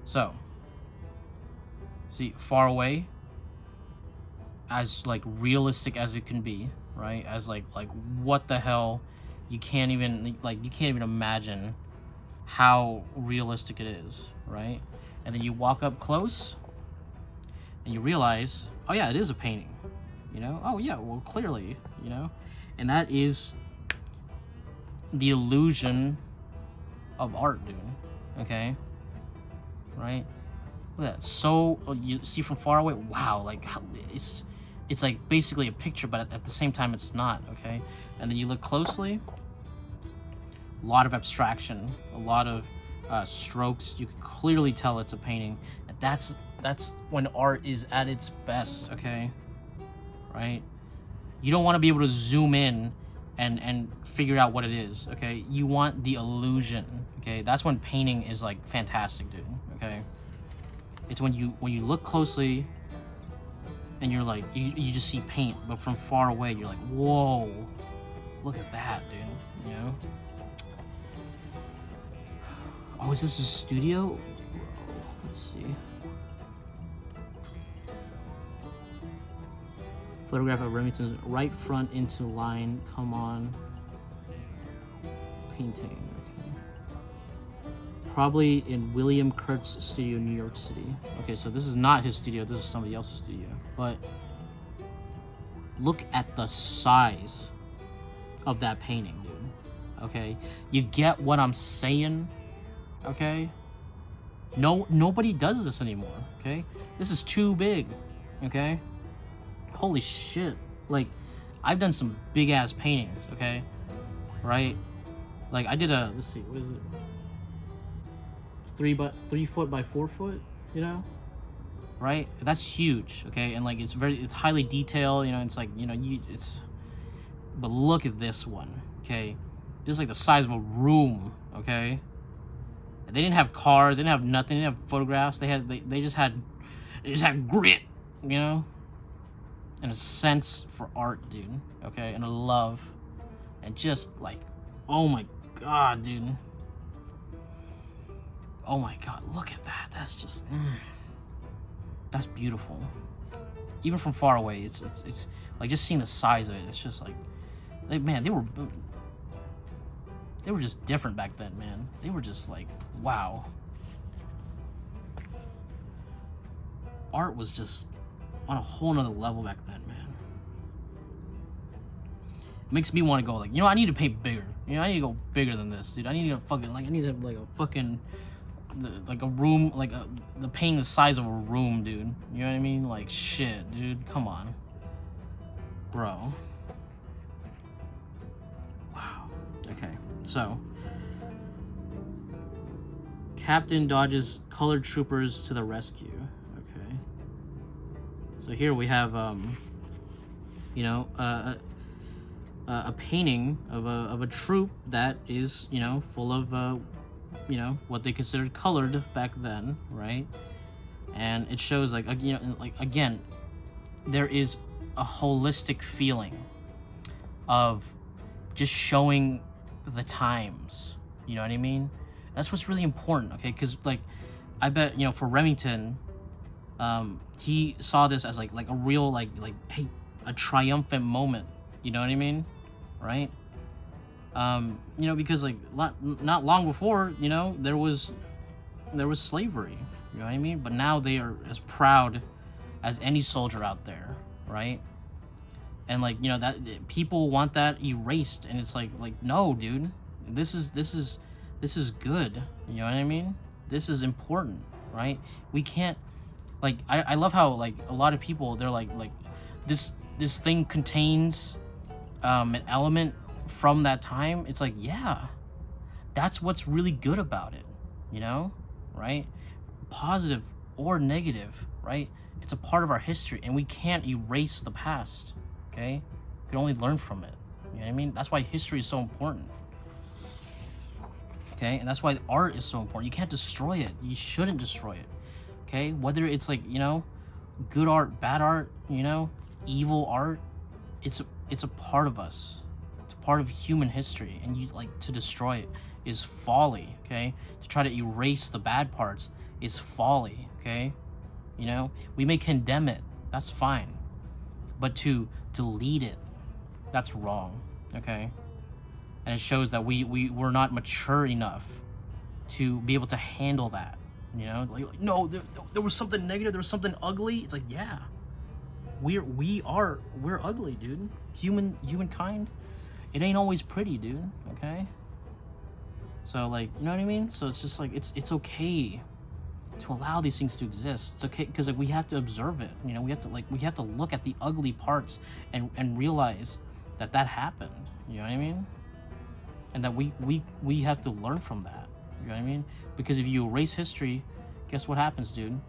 So, see, far away, as like realistic as it can be, right? As like what the hell, you can't even imagine how realistic it is, right? And then you walk up close and you realize, oh yeah, it is a painting, you know? Oh yeah, well, clearly, you know? And that is the illusion of art, dude, okay? Right? Look at that. So, you see from far away, wow, like, it's like basically a picture, but at the same time, it's not, okay? And then you look closely, a lot of abstraction, a lot of strokes. You can clearly tell it's a painting. And that's when art is at its best, okay? Right? You don't want to be able to zoom in and figure out what it is, okay? You want the illusion, okay? That's when painting is like fantastic, dude, okay? It's when you look closely and you're like, you just see paint, but from far away, you're like, whoa, look at that, dude, you know? Oh, is this a studio? Let's see. Photograph of Remington's right front into line, come on. Painting, okay. Probably in William Kurt's studio, New York City. Okay, so this is not his studio, this is somebody else's studio. But look at the size of that painting, dude. Okay? You get what I'm saying? Okay? Nobody does this anymore, okay? This is too big, okay? Holy shit. Like, I've done some big ass paintings, okay? Right? Like, I did a, let's see, what is it? 3 foot by 4 foot, you know? Right? That's huge, okay? And like, it's highly detailed, you know, it's like, you know, but look at this one, okay? Just like the size of a room, okay? They didn't have cars, they didn't have nothing, they didn't have photographs, they just had grit, you know? And a sense for art, dude, okay? And a love. And just like, oh my god, dude. Oh my god, look at that. That's just, that's beautiful. Even from far away, it's like just seeing the size of it, it's just like man, they were just different back then, man. They were just like, wow. Art was just on a whole nother level back then, man. It makes me want to go like, you know, I need to paint bigger. You know, I need to go bigger than this, dude. I need to fucking, like, I need to have like a fucking, like a room, like the painting the size of a room, dude. You know what I mean? Like, shit, dude. Come on. Bro. Wow. Okay, so. Captain dodges colored troopers to the rescue. Okay. So here we have, you know, a painting of a troop that is, you know, full of, you know, what they considered colored back then, right? And it shows, like, you know, like, again, there is a holistic feeling of just showing the times. You know what I mean? That's what's really important, okay? Because, like, I bet, you know, for Remington, he saw this as like a real like hey, a triumphant moment, you know what I mean, right? You know, because like not long before, you know, there was slavery, you know what I mean, but now they are as proud as any soldier out there, right? And like, you know, that people want that erased, and it's like no, dude, this is good, you know what I mean? This is important, right? We can't, like, I love how, like, a lot of people, they're like this thing contains an element from that time. It's like, yeah, that's what's really good about it, you know, right? Positive or negative, right? It's a part of our history, and we can't erase the past, okay? We can only learn from it, you know what I mean? That's why history is so important. Okay, and that's why art is so important. You can't destroy it. You shouldn't destroy it. Okay, whether it's like, you know, good art, bad art, you know, evil art, it's a part of us. It's part of human history, and you like to destroy it is folly, okay? To try to erase the bad parts is folly, okay? You know, we may condemn it, that's fine, but to delete it, that's wrong, okay? And it shows that we're not mature enough to be able to handle that, you know? Like no, there was something negative, there was something ugly. It's like, yeah, we're ugly, dude. Humankind, it ain't always pretty, dude, okay? So like, you know what I mean? So it's just like, it's okay to allow these things to exist. It's okay, because like we have to observe it, you know? We have to look at the ugly parts and realize that happened, you know what I mean? And that we have to learn from that, you know what I mean? Because if you erase history, guess what happens, dude?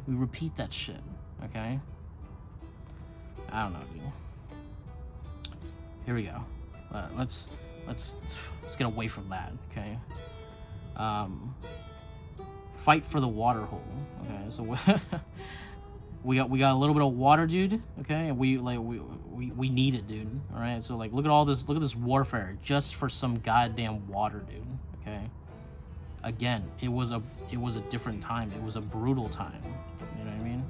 We repeat that shit, okay? I don't know, dude. Here we go. Let's get away from that, okay? Fight for the water hole, okay? So we got a little bit of water, dude, okay? And we need it, dude. All right. So like, look at all this. Look at this warfare just for some goddamn water, dude. Okay. Again, it was a different time. It was a brutal time. You know what I mean?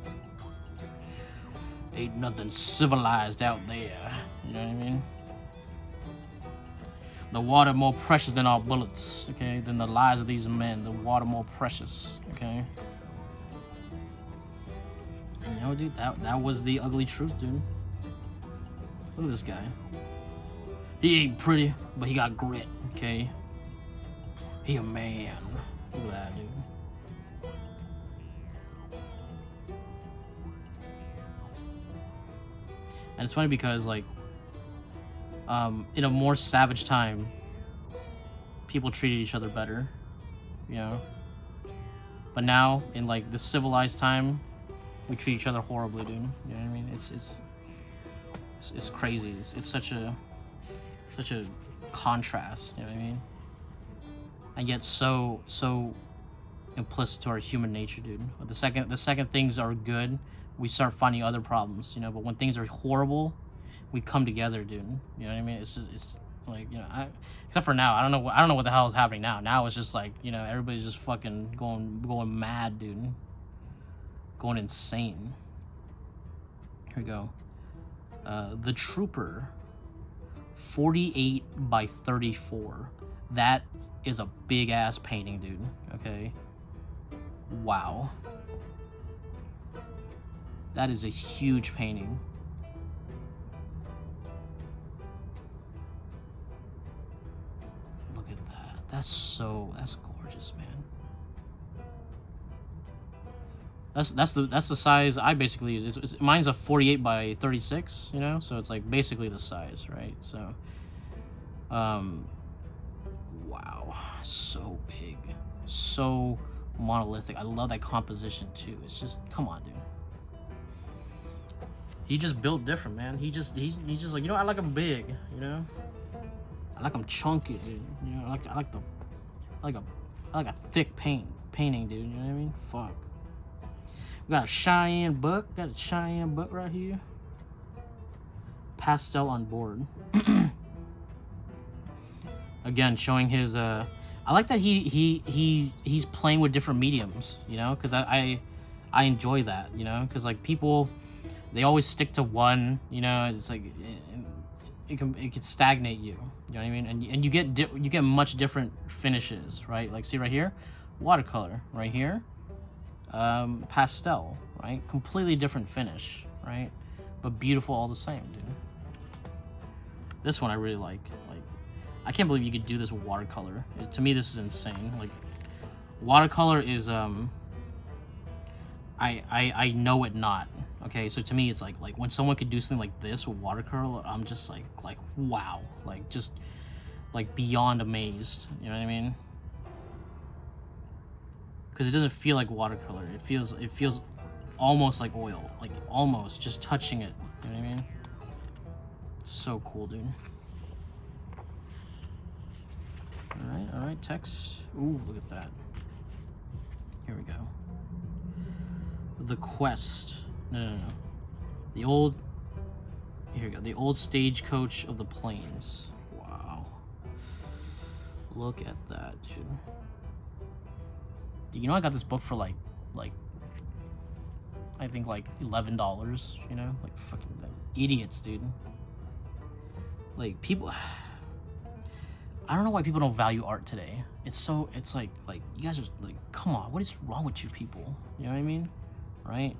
Ain't nothing civilized out there. You know what I mean? The water more precious than our bullets. Okay. Than the lives of these men. The water more precious. Okay. And, you know, dude, that was the ugly truth, dude. Look at this guy. He ain't pretty, but he got grit, okay? He a man. Look at that, dude. And it's funny because, like, in a more savage time, people treated each other better, you know? But now, in, like, the civilized time, we treat each other horribly, dude. You know what I mean? It's crazy. It's such a contrast. You know what I mean? And yet so implicit to our human nature, dude. The second things are good, we start finding other problems. You know, but when things are horrible, we come together, dude. You know what I mean? It's like, you know, except for now, I don't know what the hell is happening now. Now it's just like, you know, everybody's just fucking going mad, dude. Going insane. Here we go. The Trooper, 48 by 34. That is a big ass painting, dude. Okay. Wow. That is a huge painting. Look at that. That's gorgeous, man. That's the size I basically use. Mine's a 48 by 36, you know, so it's like basically the size, right? So, wow, so big, so monolithic. I love that composition too. It's just, come on, dude. He just built different, man. He's just like, you know, I like him big, you know. I like him chunky, dude. You know, I like a thick painting, dude. You know what I mean? Fuck. We got a Cheyenne book. Got a Cheyenne book right here. Pastel on board. Again, showing his. I like that he's playing with different mediums. You know, because I enjoy that. You know, because like people, they always stick to one. You know, it's like it can stagnate you. You know what I mean? And you get much different finishes, right? Like see right here, watercolor. Right here. Pastel, right? Completely different finish, right? But beautiful all the same, dude. This one I really like. Like, I can't believe you could do this with watercolor. To me, this is insane. Like, watercolor is I know it not. Okay, so to me, it's like when someone could do something like this with watercolor, I'm just like wow, like just like beyond amazed. You know what I mean? Because it doesn't feel like watercolor. It feels almost like oil, like almost just touching it. You know what I mean? So cool, dude. All right, text. Ooh, look at that. Here we go. The Quest. No. The old. Here we go. The old stagecoach of the plains. Wow. Look at that, dude. You know, I got this book for like I think like $11. You know, like fucking idiots, dude. Like people, I don't know why people don't value art today. It's like you guys are like, come on, what is wrong with you people? You know what I mean, right?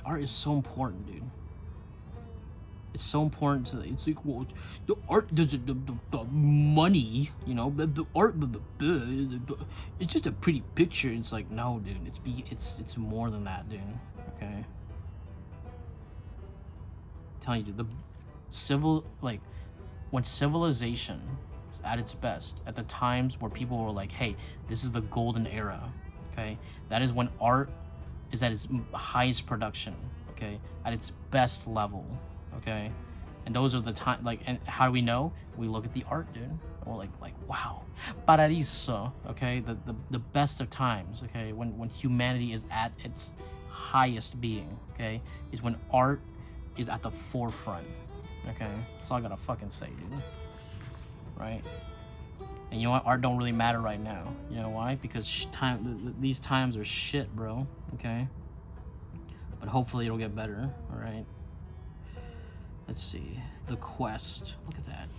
Art is so important, dude. It's so important to, it's like, well, the art, the money, you know, the art, it's just a pretty picture. It's like, no, dude, it's more than that, dude. Okay, I'm telling you, dude, when civilization is at its best, at the times where people were like, hey, this is the golden era, okay, that is when art is at its highest production, okay, at its best level, okay, and those are the time, like, and how do we know? We look at the art, dude, and we're like wow, paradiso, okay, the best of times, okay, when humanity is at its highest being, okay, is when art is at the forefront. Okay, that's all I gotta fucking say, dude. Right? And you know what? Art don't really matter right now. You know why? Because these times are shit, bro. Okay? But hopefully it'll get better. Alright? Let's see. The Quest. Look at that.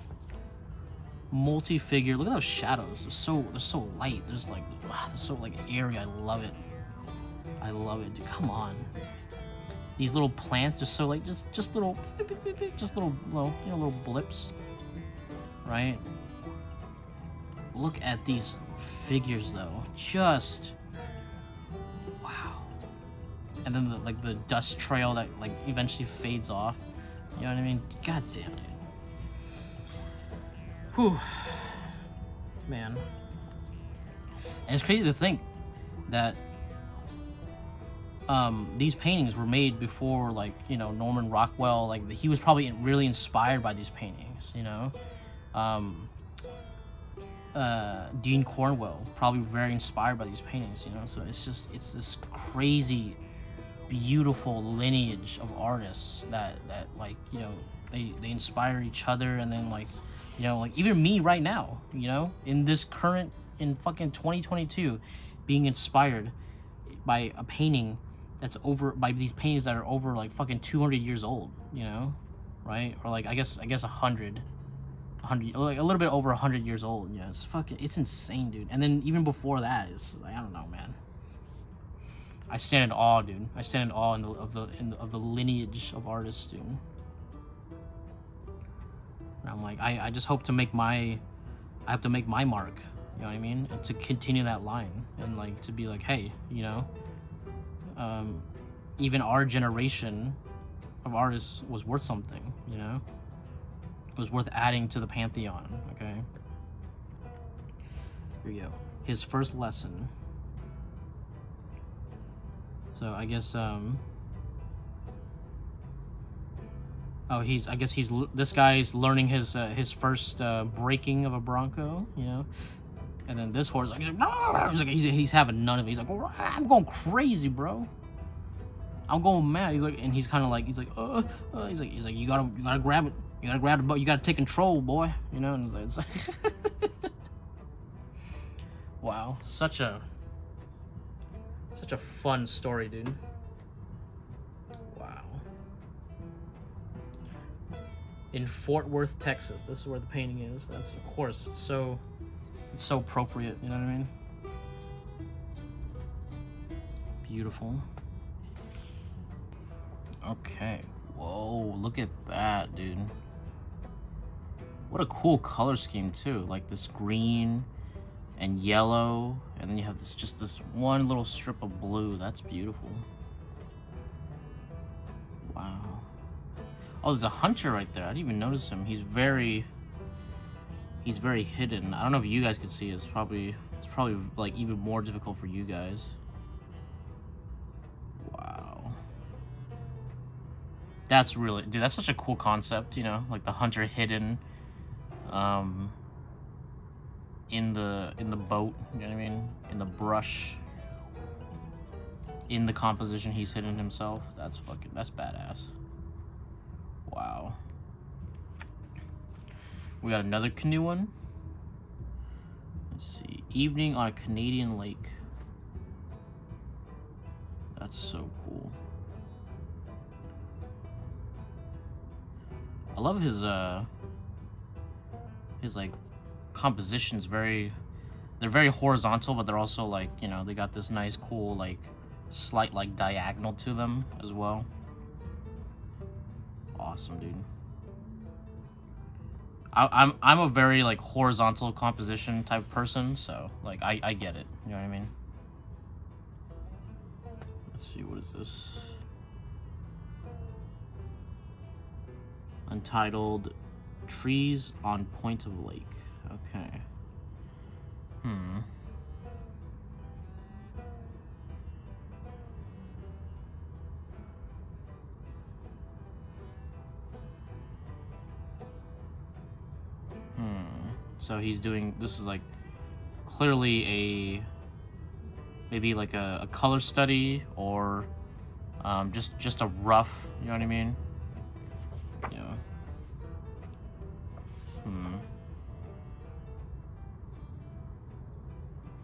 Multi-figure. Look at those shadows. They're so light. There's like, they're so like airy. I love it. I love it, dude. Come on. These little plants are so like just little blips, right? Look at these figures though, just wow. And then the dust trail that like eventually fades off. You know what I mean? God damn it. Whew, man. And it's crazy to think that these paintings were made before, like, you know, Norman Rockwell, like, he was probably really inspired by these paintings, you know? Dean Cornwell, probably very inspired by these paintings, you know? So it's this crazy, beautiful lineage of artists that like, you know, they inspire each other, and then, like, you know, like, even me right now, you know, in fucking 2022, being inspired by a painting by these paintings that are over like fucking 200 years old, you know, right? Or like I guess 100, like a little bit over 100 years old. Yeah, it's insane, dude. And then even before that, it's like, I don't know, man. I stand in awe, dude. I stand in awe of the lineage of artists, dude. And I'm like, I just hope to make my mark. You know what I mean? And to continue that line, and like to be like, hey, you know. Even our generation of artists was worth something, you know? It was worth adding to the pantheon, okay? Here we go. His first lesson. So I guess, this guy's learning his first breaking of a bronco, you know? And then this horse, like, he's like, no! He's having none of it. He's like, I'm going crazy, bro. I'm going mad. He's like, and he's kind of like, he's like, you gotta grab it. You gotta grab the boat. You gotta take control, boy. You know, and it's like wow, such a fun story, dude. Wow. In Fort Worth, Texas. This is where the painting is. That's, of course, it's so appropriate, you know what I mean? Beautiful. Okay. Whoa, look at that, dude. What a cool color scheme too. Like this green and yellow, and then you have this one little strip of blue. That's beautiful. Wow. Oh, there's a hunter right there. I didn't even notice him. He's very hidden. I don't know if you guys could see it. It's probably like even more difficult for you guys. Wow. That's really, dude, that's such a cool concept, you know, like the hunter hidden in the boat, you know what I mean? In the brush. In the composition, he's hidden himself. That's badass. Wow. We got another canoe one. Let's see. Evening on a Canadian lake. That's so cool. I love his like compositions. They're very horizontal, but they're also like, you know, they got this nice cool like slight like diagonal to them as well. Awesome, dude. I'm a very like horizontal composition type person, so like I get it. You know what I mean? Let's see, what is this? Untitled Trees on Point of Lake. Okay. So he's doing, this is like clearly maybe like a color study, or just a rough, you know what I mean? Yeah.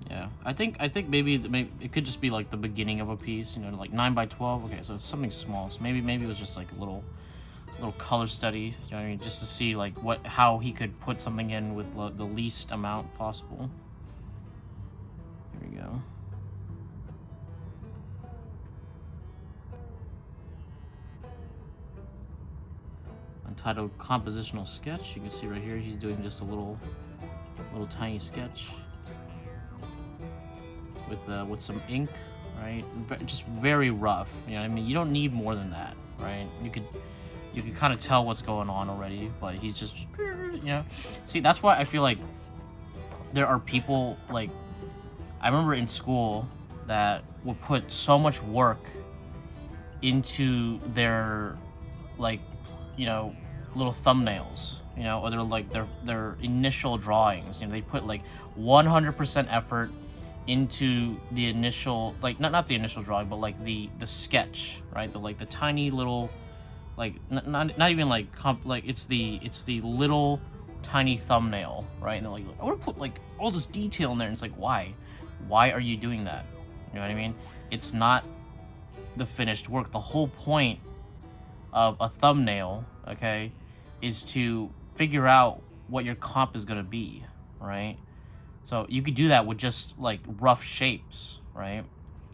Yeah, I think maybe it could just be like the beginning of a piece, you know, like 9 by 12. Okay, so it's something small. So maybe it was just like a little color study, you know what I mean, just to see like how he could put something in with the least amount possible. Here we go. Untitled Compositional Sketch. You can see right here he's doing just a little tiny sketch with some ink, right? Just very rough, you know what I mean? You don't need more than that, right? You can kind of tell what's going on already, but he's just, you know. See, that's why I feel like there are people, like, I remember in school that would put so much work into their, like, you know, little thumbnails, you know, or their initial drawings. You know, they put like 100% effort into the initial, like, not the initial drawing, but like the sketch, right? The tiny little, like, not even like it's the little tiny thumbnail, right? And they're like, I want to put like all this detail in there, and it's like, why are you doing that? You know what I mean? It's not the finished work. The whole point of a thumbnail, okay, is to figure out what your comp is gonna be, right? So you could do that with just like rough shapes, right?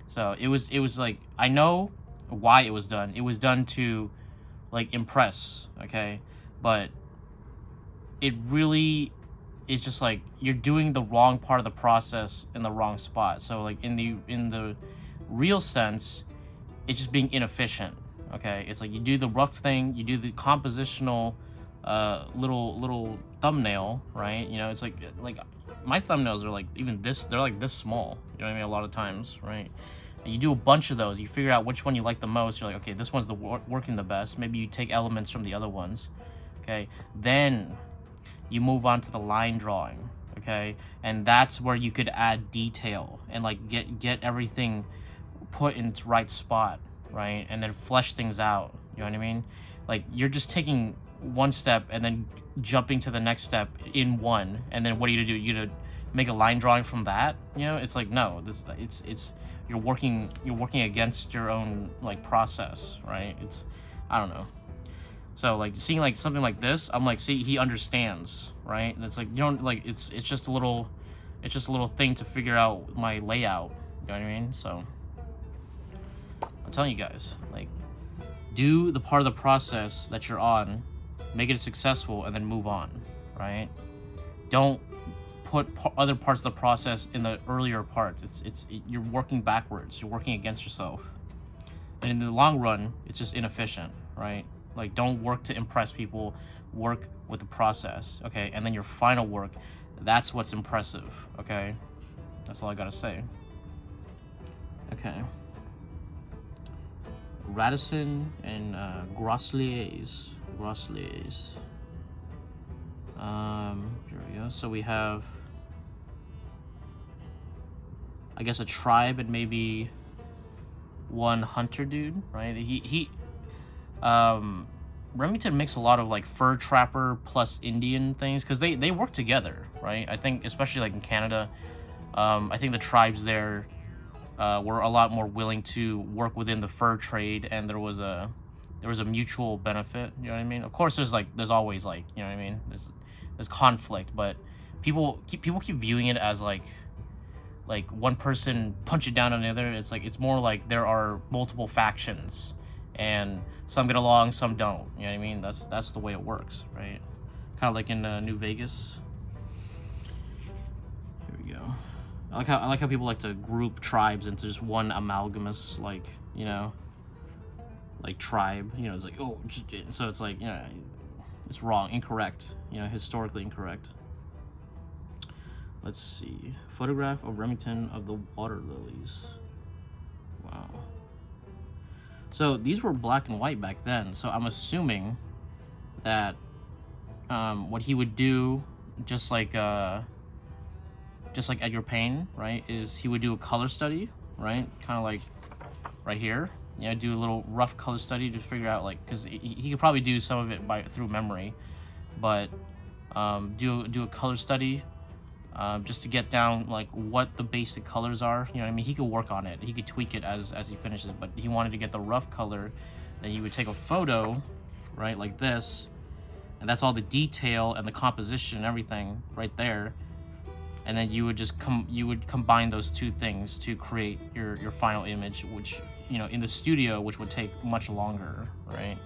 So it was like, I know why it was done. It was done to like impress, okay? But it really is just like you're doing the wrong part of the process in the wrong spot. So like in the real sense, it's just being inefficient, okay? It's like you do the rough thing, you do the compositional little thumbnail, right? You know, it's like my thumbnails are like even this, they're like this small, you know what I mean, a lot of times, right? And you do a bunch of those, you figure out which one you like the most. You're like, okay, this one's working the best. Maybe you take elements from the other ones, okay? Then you move on to the line drawing, okay? And that's where you could add detail and like get everything put in its right spot, right? And then flesh things out, you know what I mean? Like, you're just taking one step and then jumping to the next step in one, and then what do? You to make a line drawing from that, you know? It's like, no, it's you're working against your own like process, right? It's, I don't know. So like seeing like something like this, I'm like, see, he understands, right? And it's like, you don't like, it's just a little thing to figure out my layout, you know what I mean? So I'm telling you guys, like, do the part of the process that you're on, make it successful, and then move on, right? Don't put other parts of the process in the earlier parts. You're working backwards. You're working against yourself. And in the long run, it's just inefficient, right? Like, don't work to impress people. Work with the process, okay? And then your final work, that's what's impressive, okay? That's all I gotta say. Okay. Radisson and Groslier's. Here we go. So we have, I guess, a tribe and maybe one hunter dude, right? Remington makes a lot of like fur trapper plus Indian things because they work together, right? I think especially like in Canada, I think the tribes there were a lot more willing to work within the fur trade, and there was a mutual benefit. You know what I mean? Of course, there's always like, you know what I mean? There's conflict, but people keep viewing it as like one person punch it down on the other. It's more like there are multiple factions, and some get along, some don't. You know what I mean? That's the way it works, right? Kind of like in New Vegas. Here we go. I like how people like to group tribes into just one amalgamous, like, you know, like tribe. You know, it's like, oh, so it's like, you know, it's wrong, incorrect. You know, historically incorrect. Let's see. Photograph of Remington of the water lilies. Wow. So these were black and white back then. So I'm assuming that what he would do, just like Edgar Payne, right, is he would do a color study, right? Kind of like right here. You know, do a little rough color study to figure out, like, because he could probably do some of it through memory, but do a color study. Just to get down like what the basic colors are. You know what I mean? He could work on it. He could tweak it as he finishes, but he wanted to get the rough color. Then you would take a photo, right, like this, and that's all the detail and the composition and everything right there. And then you would just combine those two things to create your final image, which, you know, in the studio, which would take much longer, right?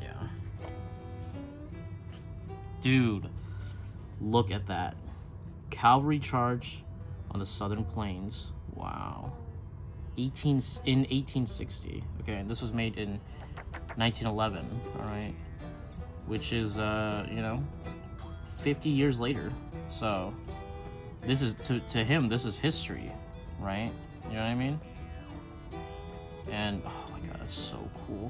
Yeah. Dude, look at that. Cavalry charge on the Southern Plains. Wow. In 1860. Okay, and this was made in 1911. All right, which is you know, 50 years later. So this is to him, this is history, right? You know what I mean? And oh my god, that's so cool.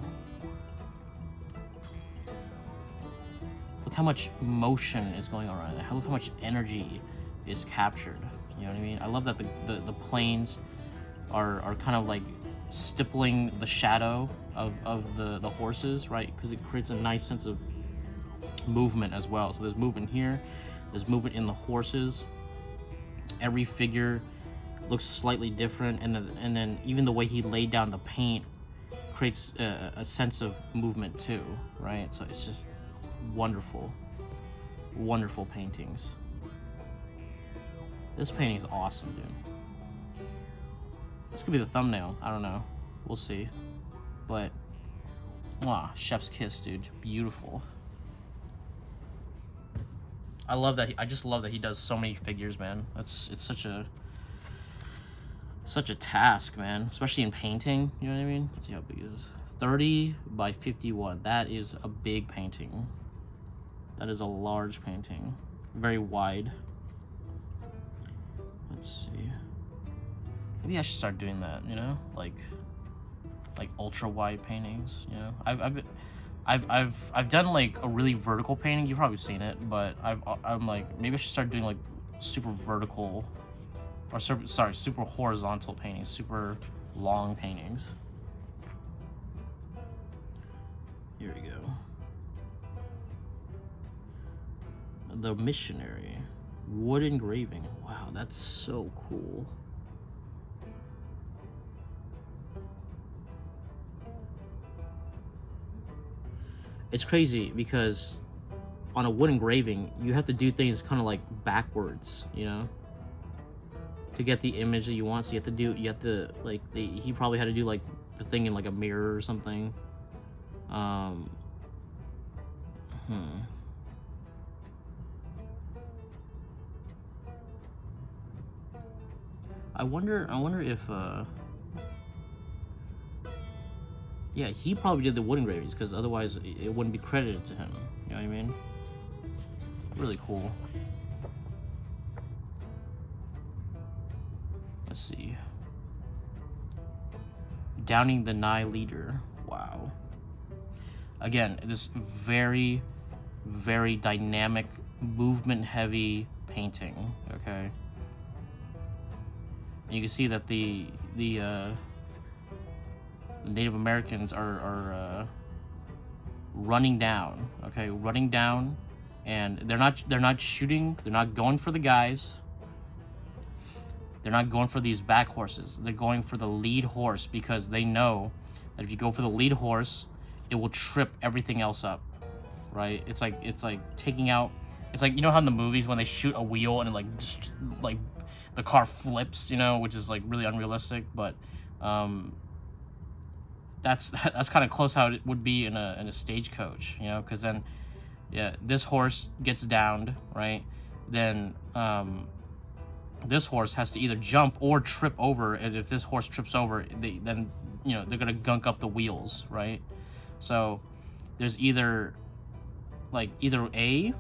Look how much motion is going on right there. Look how much energy is captured. You know what I mean? I love that the planes are kind of like stippling the shadow of the horses, right? Because it creates a nice sense of movement as well. So there's movement here, there's movement in the horses. Every figure looks slightly different, and then even the way he laid down the paint creates a sense of movement too, right? So it's just wonderful paintings. This painting is awesome, dude. This could be the thumbnail. I don't know. We'll see. But, wow, chef's kiss, dude. Beautiful. I love that. I just love that he does so many figures, man. It's such a task, man. Especially in painting. You know what I mean? Let's see how big it is. 30 by 51. That is a big painting. That is a large painting. Very wide. Let's see. Maybe I should start doing that, you know, like ultra wide paintings. You know, I've done like a really vertical painting. You've probably seen it, but I'm like, maybe I should start doing like super vertical, or super horizontal paintings, super long paintings. Here we go. The Missionary. Wood engraving. Wow, that's so cool. It's crazy because on a wood engraving, you have to do things kind of like backwards, you know, to get the image that you want. So you have to like, he probably had to do like the thing in like a mirror or something. I wonder if yeah, he probably did the wood engravings, because otherwise it wouldn't be credited to him. You know what I mean? Really cool. Let's see. Downing the Nye leader. Wow. Again, this very, very dynamic, movement-heavy painting. Okay. And you can see that the Native Americans are running down, okay, running down, and they're not shooting, they're not going for the guys, they're not going for these back horses, they're going for the lead horse, because they know that if you go for the lead horse, it will trip everything else up, right? It's like taking out, it's like, you know how in the movies when they shoot a wheel and it like just like the car flips, you know, which is like really unrealistic, but that's kind of close how it would be in a stagecoach, you know, because then, yeah, this horse gets downed, right? Then this horse has to either jump or trip over, and if this horse trips over, then you know they're gonna gunk up the wheels, right? So there's either A,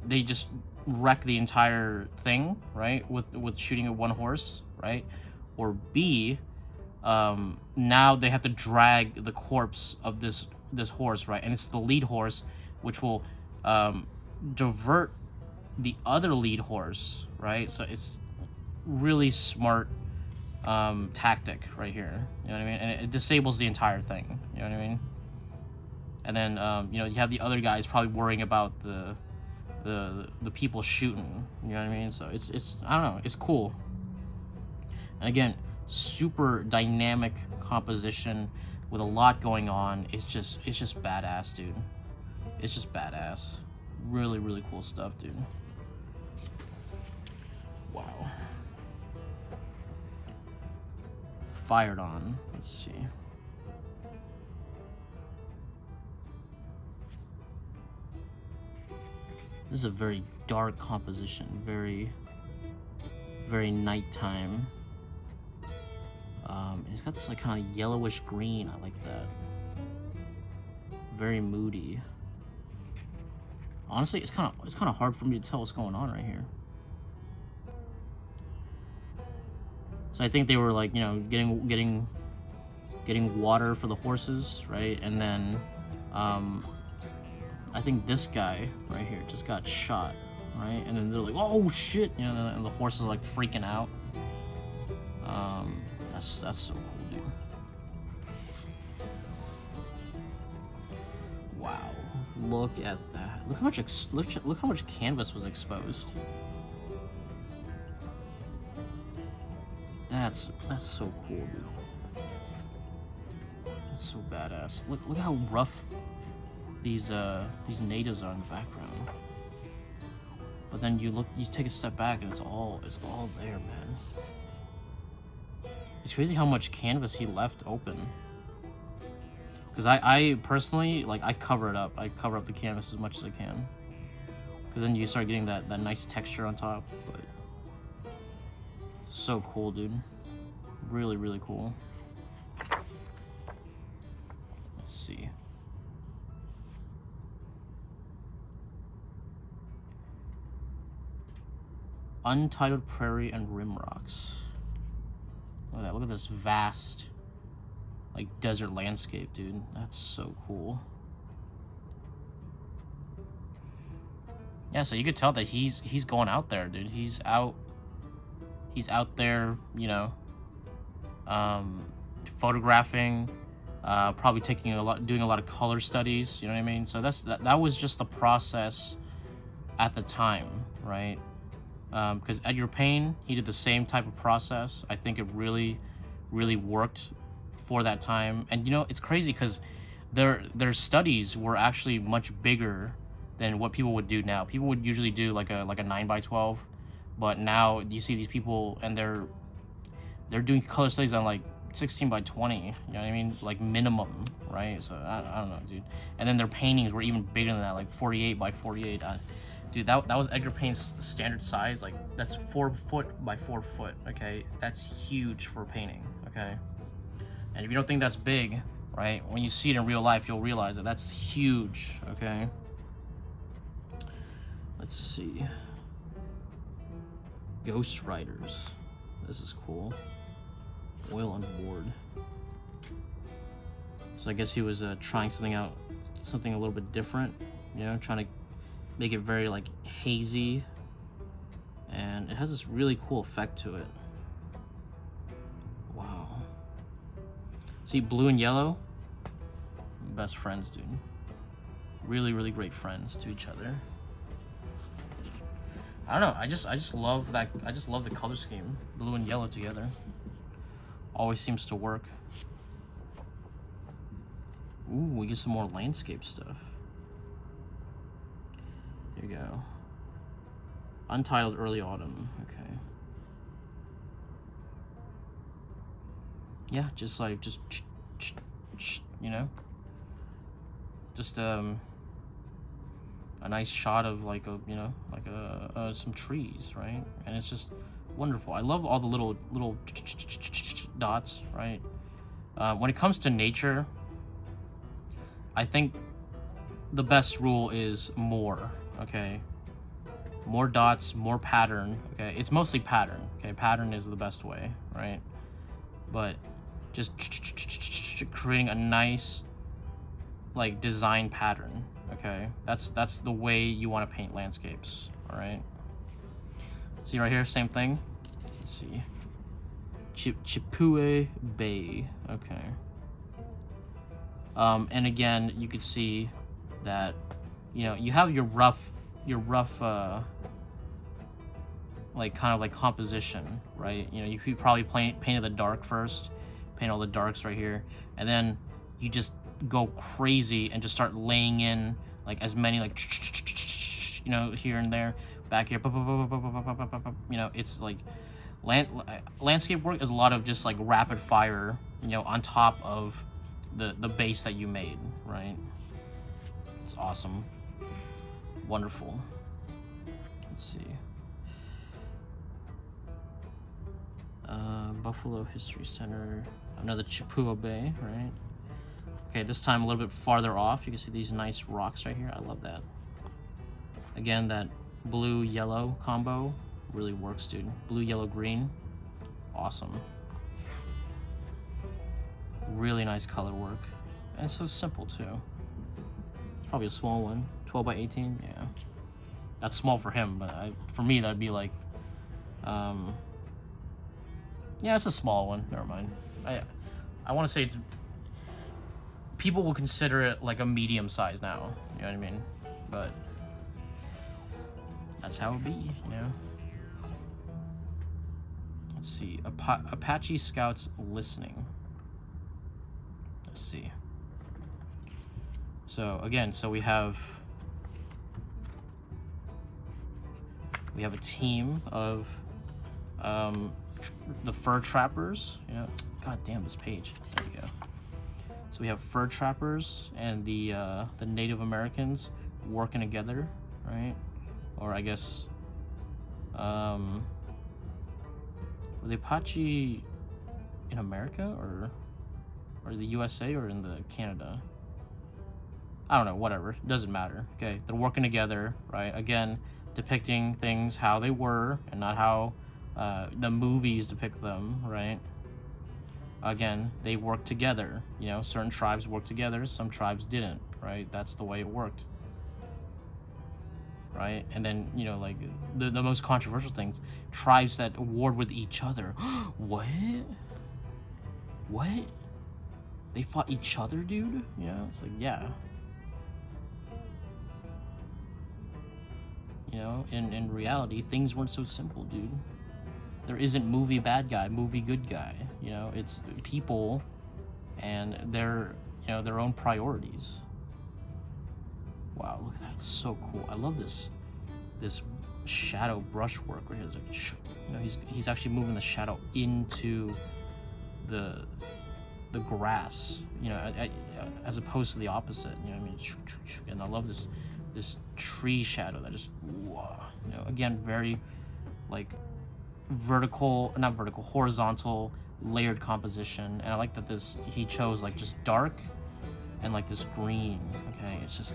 they just wreck the entire thing, right, with shooting at one horse, right, or B, now they have to drag the corpse of this horse, right, and it's the lead horse, which will divert the other lead horse, right? So it's really smart tactic right here, you know what I mean? And it disables the entire thing, you know what I mean? And then you know, you have the other guys probably worrying about the people shooting, you know what I mean? So it's I don't know, it's cool. And again, super dynamic composition with a lot going on. It's just badass, dude. It's just badass. Really, really cool stuff, dude. Wow. Fired on. Let's see. This is a very dark composition. Very, very nighttime. It's got this like kind of yellowish green. I like that. Very moody. Honestly, it's kind of hard for me to tell what's going on right here. So I think they were like, you know, getting water for the horses, right? And then I think this guy right here just got shot, right? And then they're like, oh shit, you know, and the horses are like freaking out. That's so cool, dude. Wow, look at that. Look how much canvas was exposed. That's so cool, dude. That's so badass. Look how rough these natives are in the background. But then you take a step back and it's all there, man. It's crazy how much canvas he left open. Because I personally, like, I cover it up. I cover up the canvas as much as I can. Because then you start getting that nice texture on top. But so cool, dude. Really, really cool. Let's see. Untitled Prairie and Rim Rocks. Look at that. Look at this vast, like, desert landscape, dude. That's so cool. Yeah, so you could tell that he's going out there, dude. He's out there, you know, photographing, probably doing a lot of color studies, you know what I mean? So that was just the process at the time, right? Because Edgar Payne, he did the same type of process. I think it really, really worked for that time. And you know, it's crazy because their studies were actually much bigger than what people would do now. People would usually do like a 9x12, but now you see these people and they're doing color studies on like 16x20. You know what I mean? Like minimum, right? So I don't know, dude. And then their paintings were even bigger than that, like 48x48. Dude, that was Edgar Payne's standard size. Like, that's 4 foot by 4 foot, okay? That's huge for painting, okay? And if you don't think that's big, right, when you see it in real life, you'll realize that that's huge, okay? Let's see. Ghost Riders. This is cool. Oil on board. So I guess he was trying something out, something a little bit different, you know, trying to make it very like hazy, and it has this really cool effect to it. Wow. See, blue and yellow, best friends, dude. Really, really great friends to each other. I don't know. I just love that. I just love the color scheme, blue and yellow together. Always seems to work. Ooh, we get some more landscape stuff. Here you go. Untitled Early Autumn. Okay. Yeah, just like you know, just a nice shot of like some trees, right? And it's just wonderful. I love all the little dots, right? When it comes to nature, I think the best rule is more, okay? More dots, more pattern, okay? It's mostly pattern, okay? Pattern is the best way, right? But just creating a nice, like, design pattern, okay? That's the way you want to paint landscapes, all right? See right here, same thing. Let's see. Chippewa Bay, okay. And again, you could see that, you know, you have your rough, like, kind of like composition, right? You know, you probably painted the dark first, paint all the darks right here, and then you just go crazy and just start laying in like as many, like, you know, here and there, back here, you know, it's like landscape work is a lot of just like rapid fire, you know, on top of the base that you made, right? It's awesome, wonderful. Let's see. Buffalo History Center, another Chippewa Bay, right? Okay, this time a little bit farther off, you can see these nice rocks right here. I love that. Again, that blue-yellow combo really works, dude. Blue, yellow, green, awesome. Really nice color work, and it's so simple too. It's probably a small one, 12 by 18. Yeah, that's small for him, but for me that'd be like, yeah, it's a small one. Never mind. I want to say it's, people will consider it like a medium size now. You know what I mean? But that's how it be, you know. Let's see. Apache Scouts listening. Let's see. So again, so we have a team of the fur trappers. Yeah. God damn this page. There we go. So we have fur trappers and the Native Americans working together, right? Or I guess were the Apache in America or the USA or in the Canada? I don't know, whatever, it doesn't matter. Okay, they're working together, right? Again, depicting things how they were and not how the movies depict them, right? Again, they work together. You know, certain tribes work together, some tribes didn't, right? That's the way it worked, right? And then, you know, like the most controversial things, tribes that warred with each other. What? They fought each other, dude? Yeah, it's like, yeah. You know, in reality, things weren't so simple, dude. There isn't movie bad guy, movie good guy. You know, it's people and their, you know, their own priorities. Wow, look at that, it's so cool. I love this shadow brushwork right here. It's like, you know, he's actually moving the shadow into the grass, you know, as opposed to the opposite. You know what I mean? And I love this tree shadow that just, wow, you know, again, very like horizontal layered composition. And I like that he chose like just dark and like this green. Okay, it's just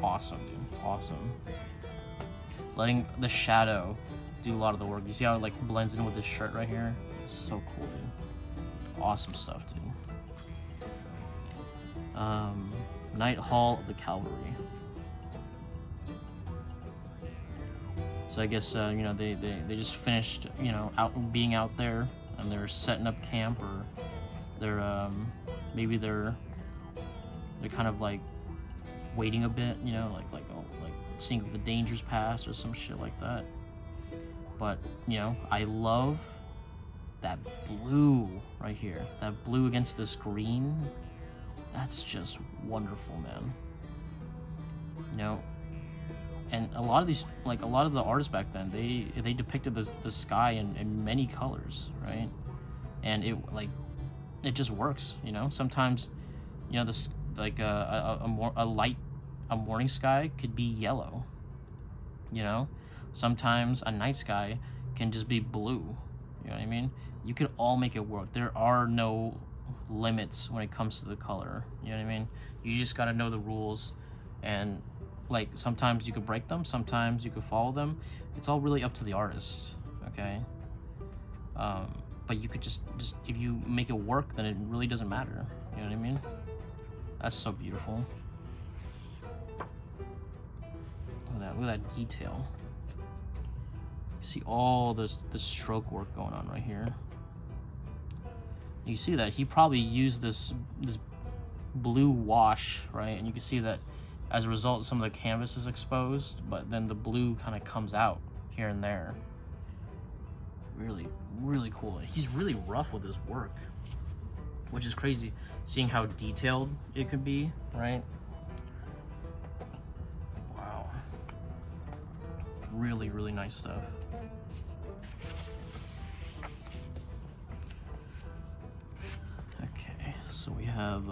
awesome, dude, awesome. Letting the shadow do a lot of the work. You see how it like blends in with this shirt right here? It's so cool, dude. Awesome stuff, dude. Night Hall of the Cavalry. So I guess you know, they just finished, you know, being out there, and they're setting up camp, or they're maybe they're kind of like waiting a bit, you know, like seeing if the dangers pass or some shit like that. But you know, I love that blue right here. That blue against this green. That's just wonderful, man. You know, and a lot of these, like a lot of the artists back then, they depicted the sky in many colors, right? And it just works, you know. Sometimes, you know, this like a morning sky could be yellow, you know. Sometimes a night sky can just be blue. You know what I mean? You could all make it work. There are no limits when it comes to the color. You know what I mean? You just gotta know the rules, and like sometimes you could break them, sometimes you could follow them. It's all really up to the artist, okay? But you could just if you make it work, then it really doesn't matter. You know what I mean? That's so beautiful. Look at that detail. You see all the stroke work going on right here. You see that he probably used this blue wash, right? And you can see that as a result, some of the canvas is exposed, but then the blue kind of comes out here and there. Really, really cool. He's really rough with his work, which is crazy, seeing how detailed it could be, right? Wow. Really, really nice stuff. Okay, so we have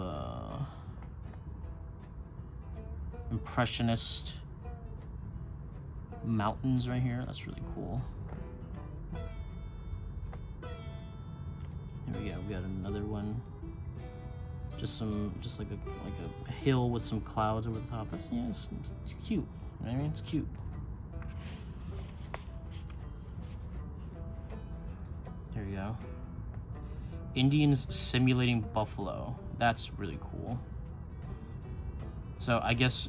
Impressionist mountains right here. That's really cool. Here we go. We got another one. Just like a hill with some clouds over the top. That's, yeah, it's cute. You know what I mean? It's cute. There you go. Indians simulating buffalo. That's really cool. So I guess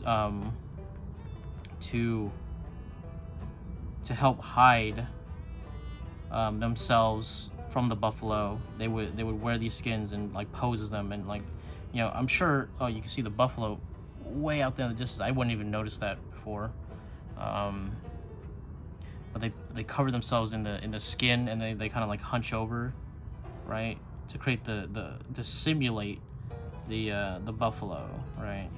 to help hide themselves from the buffalo, they would wear these skins and like pose as them, and like, you know, I'm sure, oh, you can see the buffalo way out there in the distance. I wouldn't even notice that before. But they cover themselves in the skin, and they kind of like hunch over, right, to create to simulate the buffalo, right?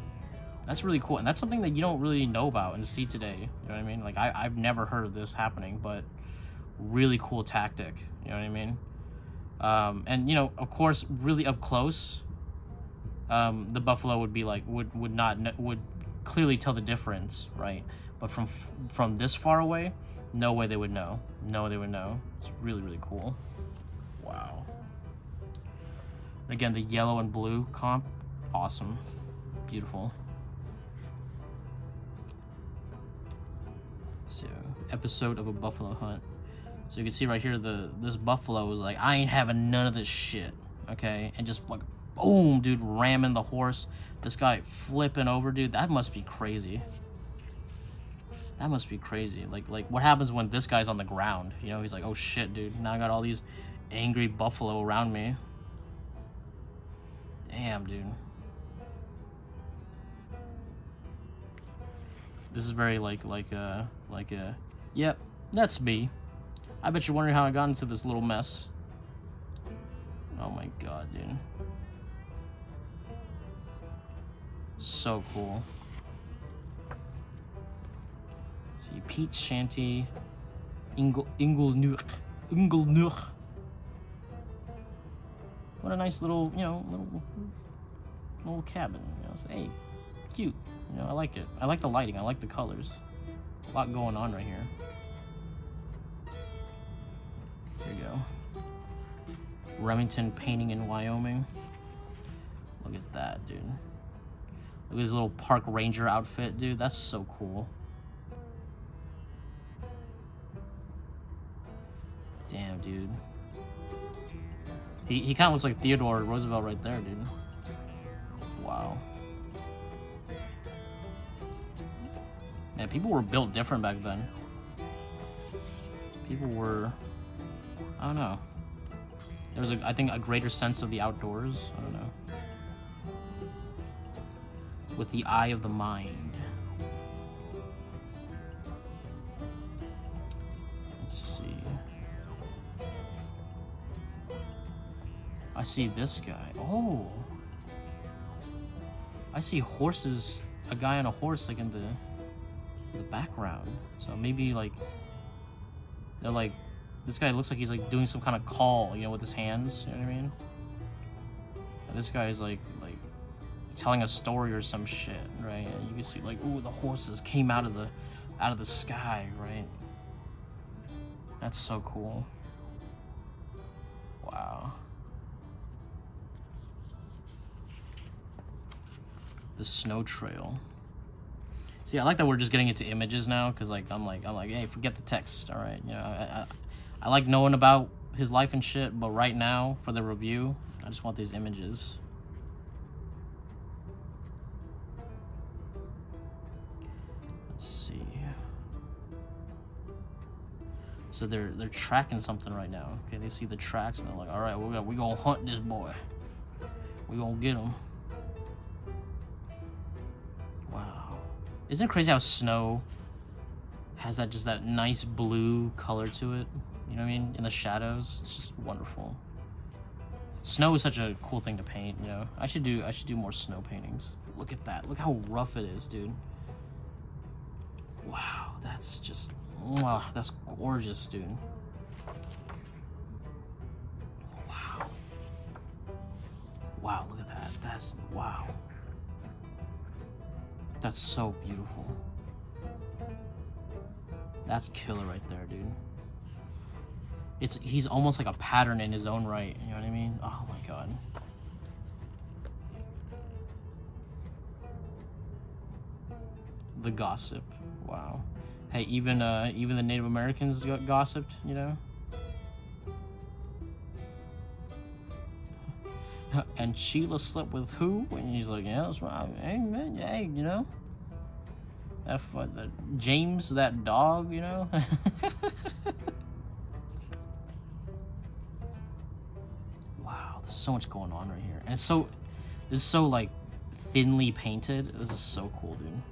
That's really cool, and that's something that you don't really know about and see today. You know what I mean? Like I've never heard of this happening, but really cool tactic. You know what I mean? And you know, of course, really up close, the buffalo would be like would clearly tell the difference, right? But from this far away, no way they would know. No, they would know. It's really, really cool. Wow. Again, the yellow and blue comp, awesome, beautiful. So, episode of a buffalo hunt. So you can see right here, this buffalo was like, I ain't having none of this shit, okay? And just like, boom, dude, ramming the horse. This guy flipping over, dude. That must be crazy. That must be crazy. Like what happens when this guy's on the ground? You know, he's like, oh shit, dude. Now I got all these angry buffalo around me. Damn, dude. This is very yep, that's me. I bet you're wondering how I got into this little mess. Oh my god, dude. So cool. See, Pete's Shanty, Ingelnuch. What a nice little, you know, little cabin. You know, it's, hey, cute. You know, I like it. I like the lighting. I like the colors. A lot going on right here. There you go. Remington painting in Wyoming. Look at that, dude. Look at his little park ranger outfit, dude. That's so cool. Damn, dude. He kind of looks like Theodore Roosevelt right there, dude. Wow. Man, people were built different back then. People were, I don't know. There was, I think, a greater sense of the outdoors. I don't know. with the eye of the mind. Let's see. I see this guy. Oh, I see horses. A guy on a horse, like in the background. So maybe like they're like, this guy looks like he's like doing some kind of call, you know, with his hands. You know what I mean? And this guy is like telling a story or some shit, right? And you can see like, ooh, the horses came out of the sky, right? That's so cool. Wow. The snow trail. See, I like that we're just getting into images now, because like I'm like, hey, forget the text, all right? You know, I like knowing about his life and shit, but right now for the review, I just want these images. Let's see. So they're tracking something right now. Okay, they see the tracks and they're like, all right, we gonna hunt this boy. We gonna get him. Wow. Isn't it crazy how snow has that nice blue color to it? You know what I mean? In the shadows, it's just wonderful. Snow is such a cool thing to paint, you know. I should do more snow paintings. Look at that. Look how rough it is, dude. Wow, that's just, wow, that's gorgeous, dude. Wow. Wow, look at that. That's, wow. That's so beautiful. That's killer right there, dude. He's almost like a pattern in his own right, you know what I mean? Oh my god. The gossip. Wow. Hey, even the Native Americans got gossiped, you know? And Sheila slept with who? And he's like, yeah, that's right. Hey, man, hey, you know? James, that dog, you know? Wow, there's so much going on right here. And this is so, like, thinly painted. This is so cool, dude.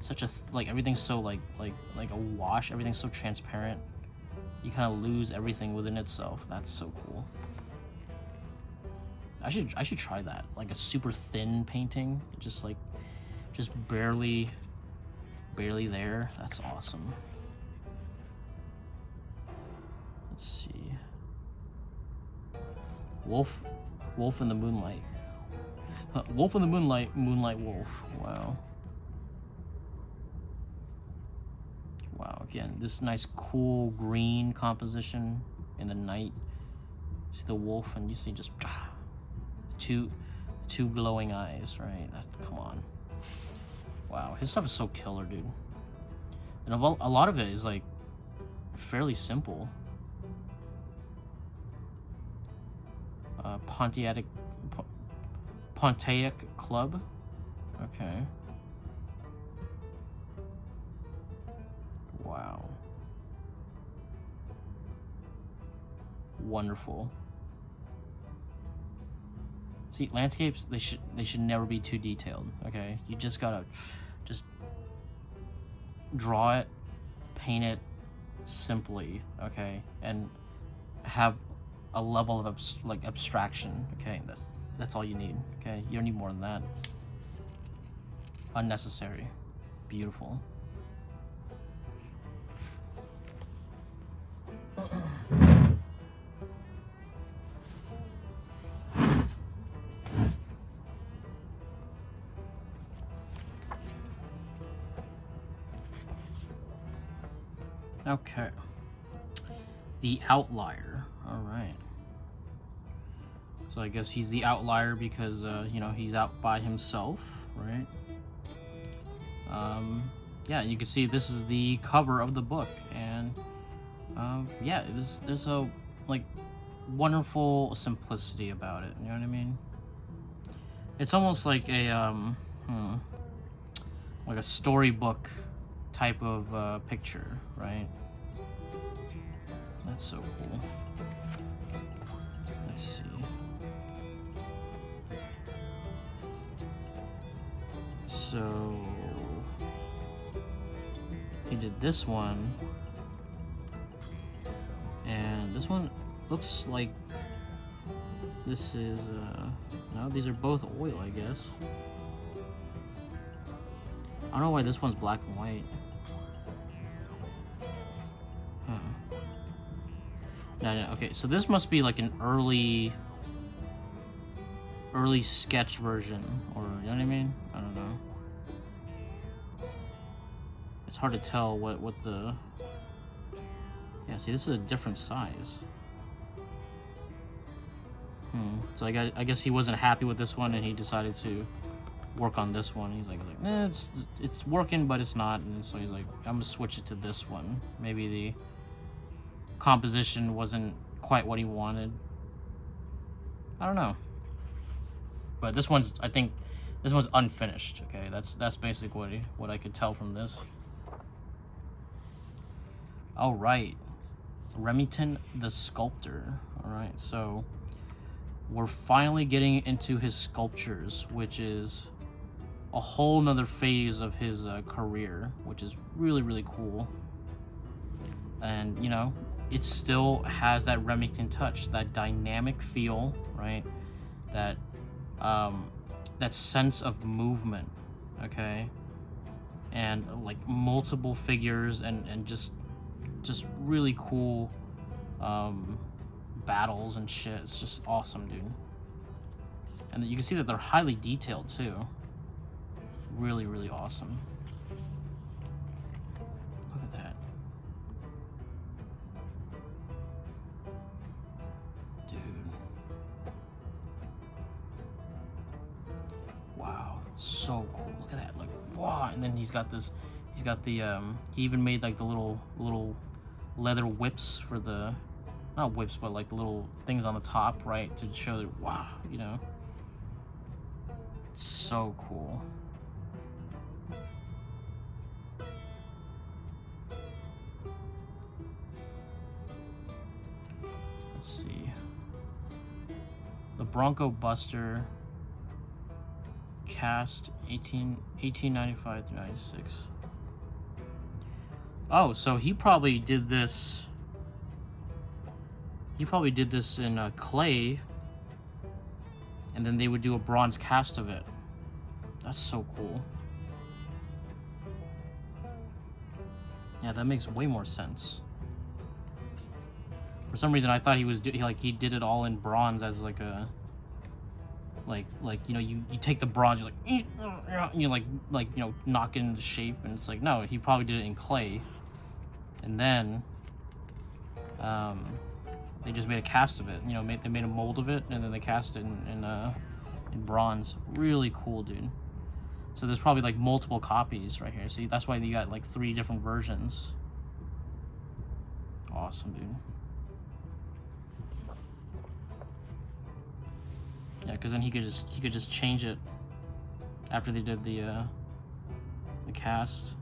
Such a, like, everything's so, like a wash. Everything's so transparent. You kind of lose everything within itself. That's so cool. I should try that. Like a super thin painting. Just barely there. That's awesome. Let's see. Wolf in the moonlight. Wolf in the moonlight, moonlight wolf. Wow. Wow, again, this nice cool green composition in the night. See the wolf and you see just two glowing eyes, right? Come on. Wow, his stuff is so killer, dude. And a lot of it is like fairly simple. Pontiac Club. Okay. Wow. Wonderful. See, landscapes, they should never be too detailed, okay? You just gotta just draw it, paint it simply, okay? And have a level of abstraction, okay? That's all you need, okay? You don't need more than that. Unnecessary. Beautiful. Okay. The outlier. All right. So I guess he's the outlier because, you know, he's out by himself, right? Yeah, you can see this is the cover of the book, and yeah, there's a like wonderful simplicity about it. You know what I mean? It's almost like a like a storybook type of picture, right? That's so cool. Let's see. So he did this one, and this one looks like this is no, these are both oil, I guess. I don't know why this one's black and white. Huh. No, okay, so this must be like an early sketch version, or you know what I mean? I don't know. It's hard to tell what the... Yeah, see, this is a different size. So I guess he wasn't happy with this one, and he decided to work on this one. He's like it's working, but it's not, and so he's like, I'm gonna switch it to this one. Maybe the composition wasn't quite what he wanted. I don't know. But this one's, I think, this one's unfinished. Okay, that's basically what I could tell from this. All right, Remington the sculptor. All right, so we're finally getting into his sculptures, which is a whole nother phase of his career, which is really cool. And you know, it still has that Remington touch, that dynamic feel, right? That that sense of movement, okay? And like multiple figures and just really cool battles and shit. It's just awesome, dude. And you can see that they're highly detailed too. Really awesome. Look at that. Dude. Wow. So cool. Look at that. Like, wow. And then he's got the he even made like the little leather whips for the, not whips, but like the little things on the top, right? To show that, wow, you know. So cool. Let's see. The Bronco Buster, cast 1895 to 96. Oh, so he probably did this. He probably did this in clay, and then they would do a bronze cast of it. That's so cool. Yeah, that makes way more sense. For some reason, I thought he did it all in bronze as like a like you know, you take the bronze, you're like you like you know, knock it into shape, and it's like, no, he probably did it in clay, and then they just made a cast of it. You know, they made a mold of it, and then they cast it in bronze. Really cool, dude. So there's probably like multiple copies right here. See, that's why you got like 3 different versions. Awesome, dude. Yeah, because then he could just change it after they did the cast.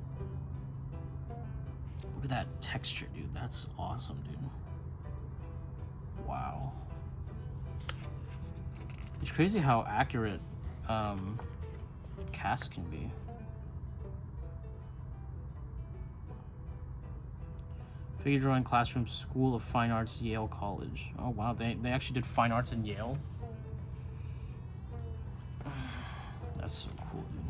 Look at that texture, dude. That's awesome, dude. Wow. It's crazy how accurate casts can be. Figure drawing classroom, School of Fine Arts, Yale College. Oh wow, they actually did fine arts in Yale. That's so cool, dude.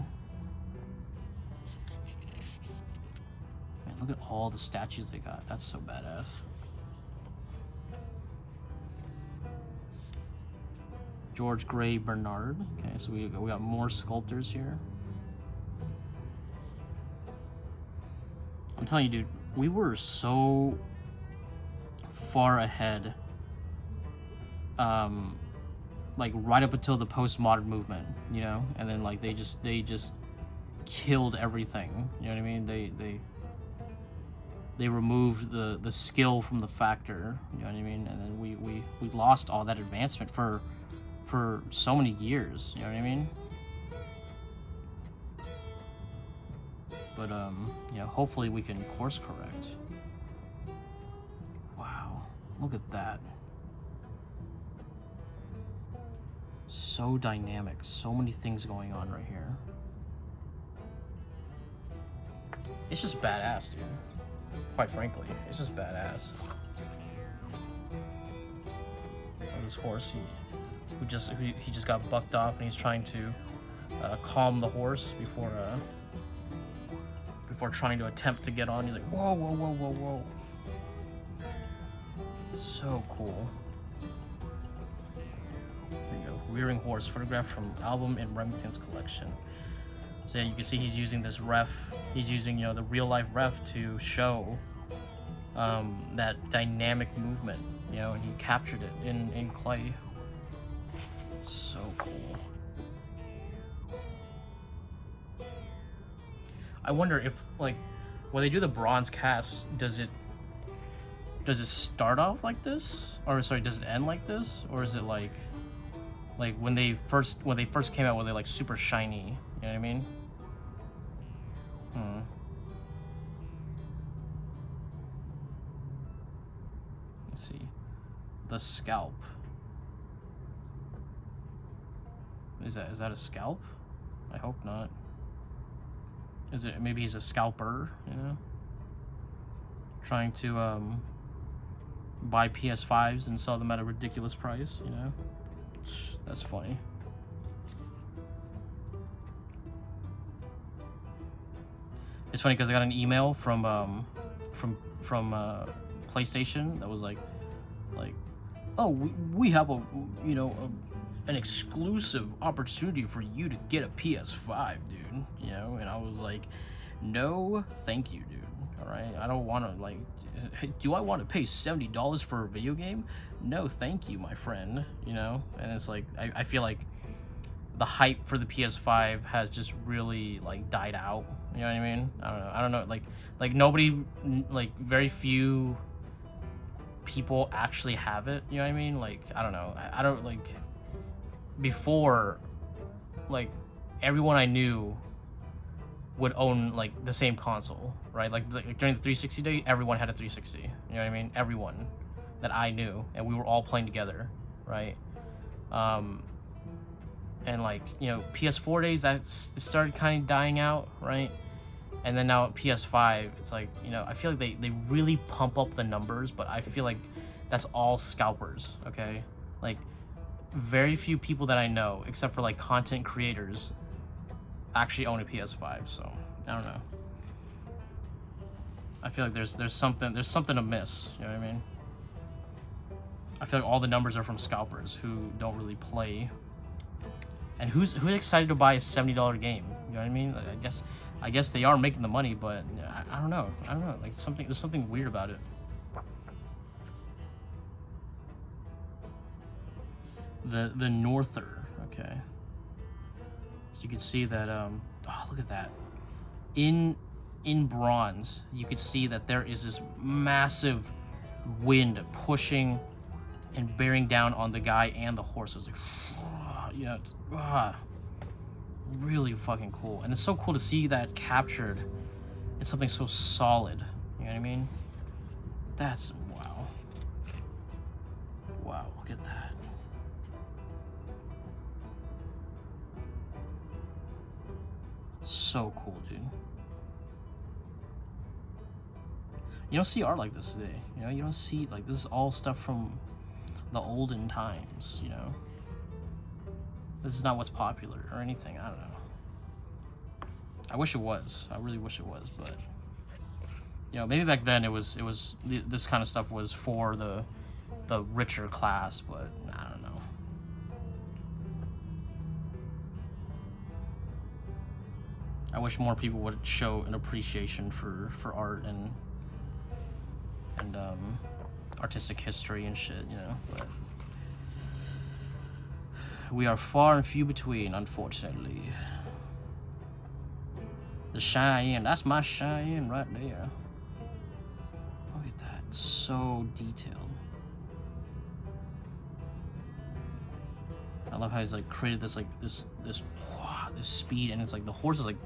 Man, look at all the statues they got. That's so badass. George Gray Bernard. Okay, so we got more sculptors here. I'm telling you, dude, we were so far ahead. Like right up until the postmodern movement, you know, and then like they just killed everything. You know what I mean? They removed the skill from the factor. You know what I mean? And then we lost all that advancement for so many years. You know what I mean? But you know, hopefully we can course correct. Wow, look at that. So dynamic, so many things going on right here. It's just badass, dude. Quite frankly, it's just badass. Oh, this horse, he just got bucked off, and he's trying to calm the horse before trying to attempt to get on. He's like, whoa, whoa, whoa, whoa, whoa. So cool. There you go. Rearing horse, photographed from album in Remington's collection. So yeah, you can see he's using this ref. He's using, you know, the real life ref to show that dynamic movement, you know, and he captured it in clay. So cool. I wonder if, like, when they do the bronze cast, does it start off like this, or sorry, does it end like this, or is it like when they first came out, were they like super shiny? You know what I mean? Let's see. The scalp. Is that a scalp? I hope not. Is it, maybe he's a scalper, you know? Trying to buy PS5s and sell them at a ridiculous price, you know? That's funny. It's funny because I got an email from PlayStation that was like, oh, we have an exclusive opportunity for you to get a PS5, dude. You know, and I was like, no, thank you, dude. All right, I don't want to, like, do I want to pay $70 for a video game? No, thank you, my friend. You know, and it's like I feel like the hype for the PS5 has just really like died out. You know what I mean? I don't know. Like nobody, like very few people actually have it. You know what I mean? Like I don't know. I don't like. Before, like, everyone I knew would own, like, the same console, right? Like during the 360 day, everyone had a 360, you know what I mean? Everyone that I knew, and we were all playing together, right? And, like, you know, PS4 days, that started kind of dying out, right? And then now at PS5, it's like, you know, I feel like they really pump up the numbers, but I feel like that's all scalpers, okay? Like, very few people that I know, except for like content creators, actually own a PS5. So I don't know. I feel like there's something amiss. You know what I mean? I feel like all the numbers are from scalpers who don't really play. And who's excited to buy a $70 game? You know what I mean? I guess they are making the money, but I don't know. Like there's something weird about it. The Norther, okay. So you can see that oh, look at that. In bronze, you could see that there is this massive wind pushing and bearing down on the guy and the horse. So it's like, you know, really fucking cool. And it's so cool to see that captured in something so solid. You know what I mean? That's wow. Wow, look at that. So cool, dude. You don't see art like this today. You know, you don't see, like, this is all stuff from the olden times, you know. This is not what's popular or anything. I don't know. I wish it was. I really wish it was, but you know, maybe back then it was this kind of stuff was for the richer class, but I don't know. I wish more people would show an appreciation for art and artistic history and shit, you know, but we are far and few between, unfortunately. The Cheyenne, that's my Cheyenne right there. Look at that, so detailed. I love how he's like created this, like this speed, and it's like the horse is like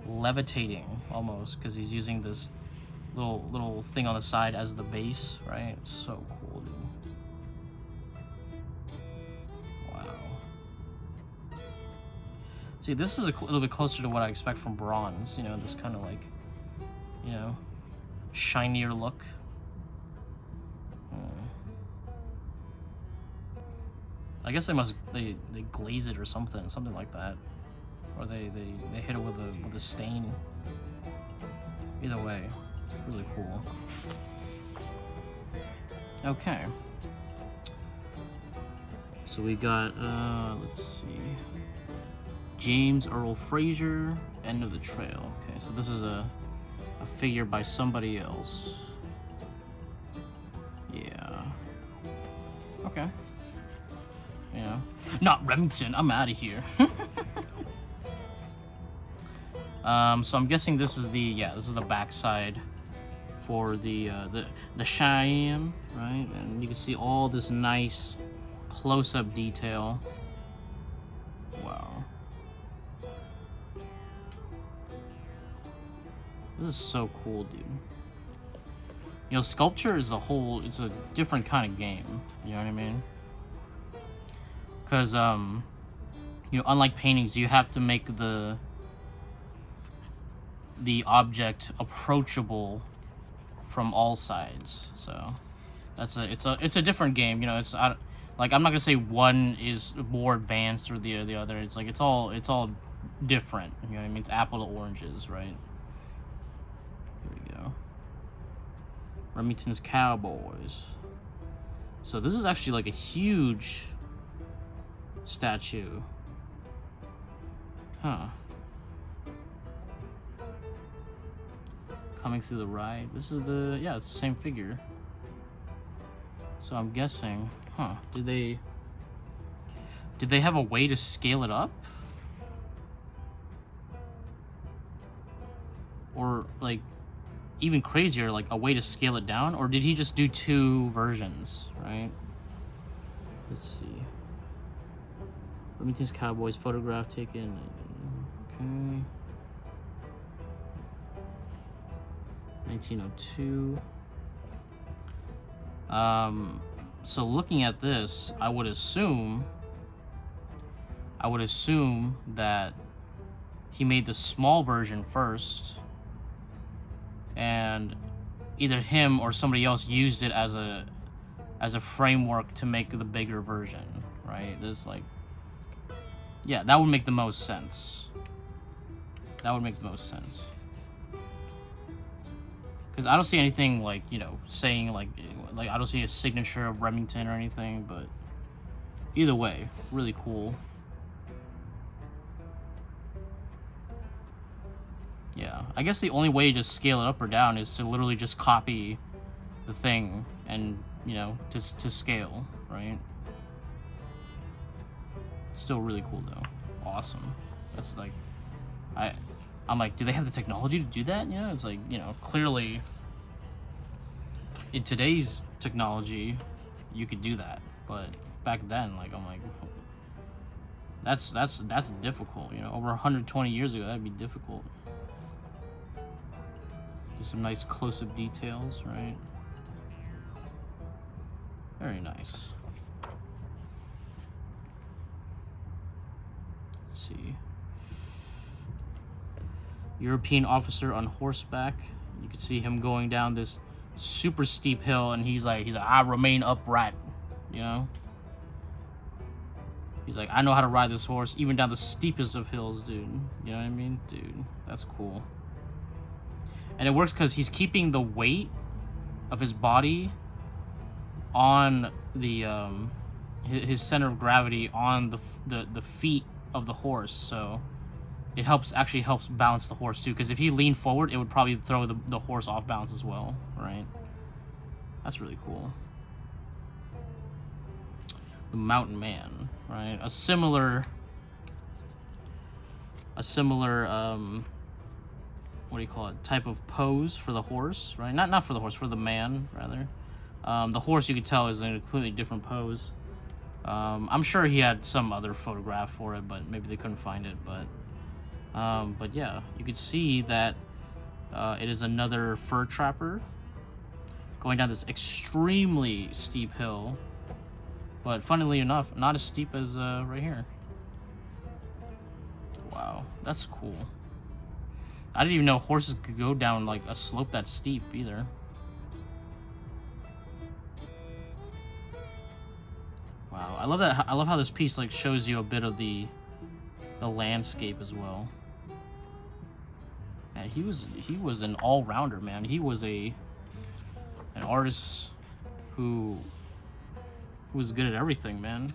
levitating almost because he's using this little thing on the side as the base, right? It's so cool, dude. Wow. See, this is a little bit closer to what I expect from bronze, you know, this kind of like you know, shinier look. I guess they glaze it or something like that, or they hit it with a stain. Either way, really cool. Okay. So we got let's see, James Earl Fraser, End of the Trail. Okay, so this is a figure by somebody else. Yeah. Okay. Yeah. Not Remington. I'm out of here. So I'm guessing this is the backside for the Cheyenne, right? And you can see all this nice close-up detail. Wow. This is so cool, dude. You know, sculpture is it's a different kind of game. You know what I mean? Because, you know, unlike paintings, you have to make the object approachable from all sides. So it's a different game. You know, like, I'm not gonna say one is more advanced or the other. It's like it's all different. You know what I mean? It's apple to oranges, right? Here we go. Remington's Cowboys. So this is actually like a huge statue. Huh. Coming through the ride. This is it's the same figure. So I'm guessing, did they have a way to scale it up? Or, like, even crazier, like a way to scale it down? Or did he just do two versions, right? Let's see. Remington's Cowboys photograph taken. Okay. 1902. So looking at this, I would assume that he made the small version first, and either him or somebody else used it as a framework to make the bigger version, right? There's like, yeah, that would make the most sense. That would make the most sense. Because I don't see anything, like, you know, saying, like I don't see a signature of Remington or anything, but either way, really cool. Yeah, I guess the only way to scale it up or down is to literally just copy the thing and, you know, to scale, right? Still really cool, though. Awesome. That's like, I'm like, do they have the technology to do that? You know, it's like, you know, clearly in today's technology, you could do that. But back then, like, I'm like, that's difficult. You know, over 120 years ago, that'd be difficult. Just some nice close-up details, right? Very nice. Let's see. European officer on horseback. You can see him going down this super steep hill, and he's like, I remain upright, you know? He's like, I know how to ride this horse, even down the steepest of hills, dude. You know what I mean? Dude, that's cool. And it works because he's keeping the weight of his body on the, his center of gravity on the feet of the horse, so it actually helps balance the horse too, because if he leaned forward, it would probably throw the horse off balance as well, right? That's really cool. The Mountain Man, right? A similar what do you call it? Type of pose for the horse, right? Not for the horse, for the man rather. The horse, you could tell, is in a completely different pose. I'm sure he had some other photograph for it, but maybe they couldn't find it. But yeah, you could see that it is another fur trapper going down this extremely steep hill, but funnily enough, not as steep as right here. Wow, that's cool. I didn't even know horses could go down like a slope that steep either. Wow, I love that. I love how this piece like shows you a bit of the landscape as well. Man, he was an all-rounder, man. He was an artist who was good at everything, man.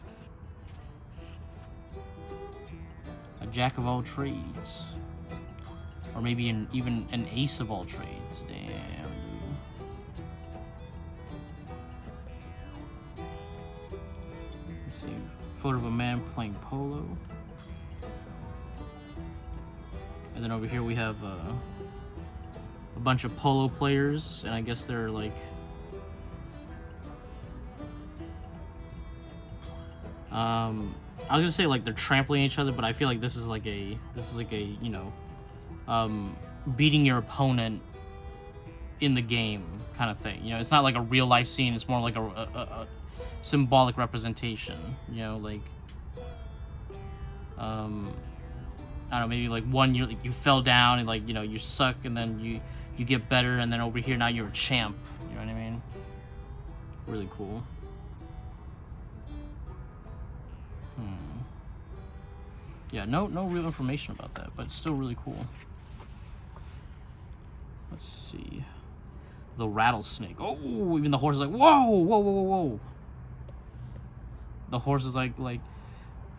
A jack of all trades. Or maybe even an ace of all trades. Damn, dude. Let's see. Photo of a man playing polo. And then over here we have a bunch of polo players, and I guess they're like I was gonna say like they're trampling each other, but I feel like this is like a you know, beating your opponent in the game kind of thing. You know, it's not like a real life scene. It's more like a symbolic representation. You know, like I don't know, maybe like one you fell down and like, you know, you suck, and then you get better, and then over here now you're a champ. You know what I mean? Really cool. Yeah, no real information about that, but it's still really cool. Let's see. The rattlesnake. Oh, even the horse is like, whoa, whoa, whoa, whoa, whoa. The horse is like,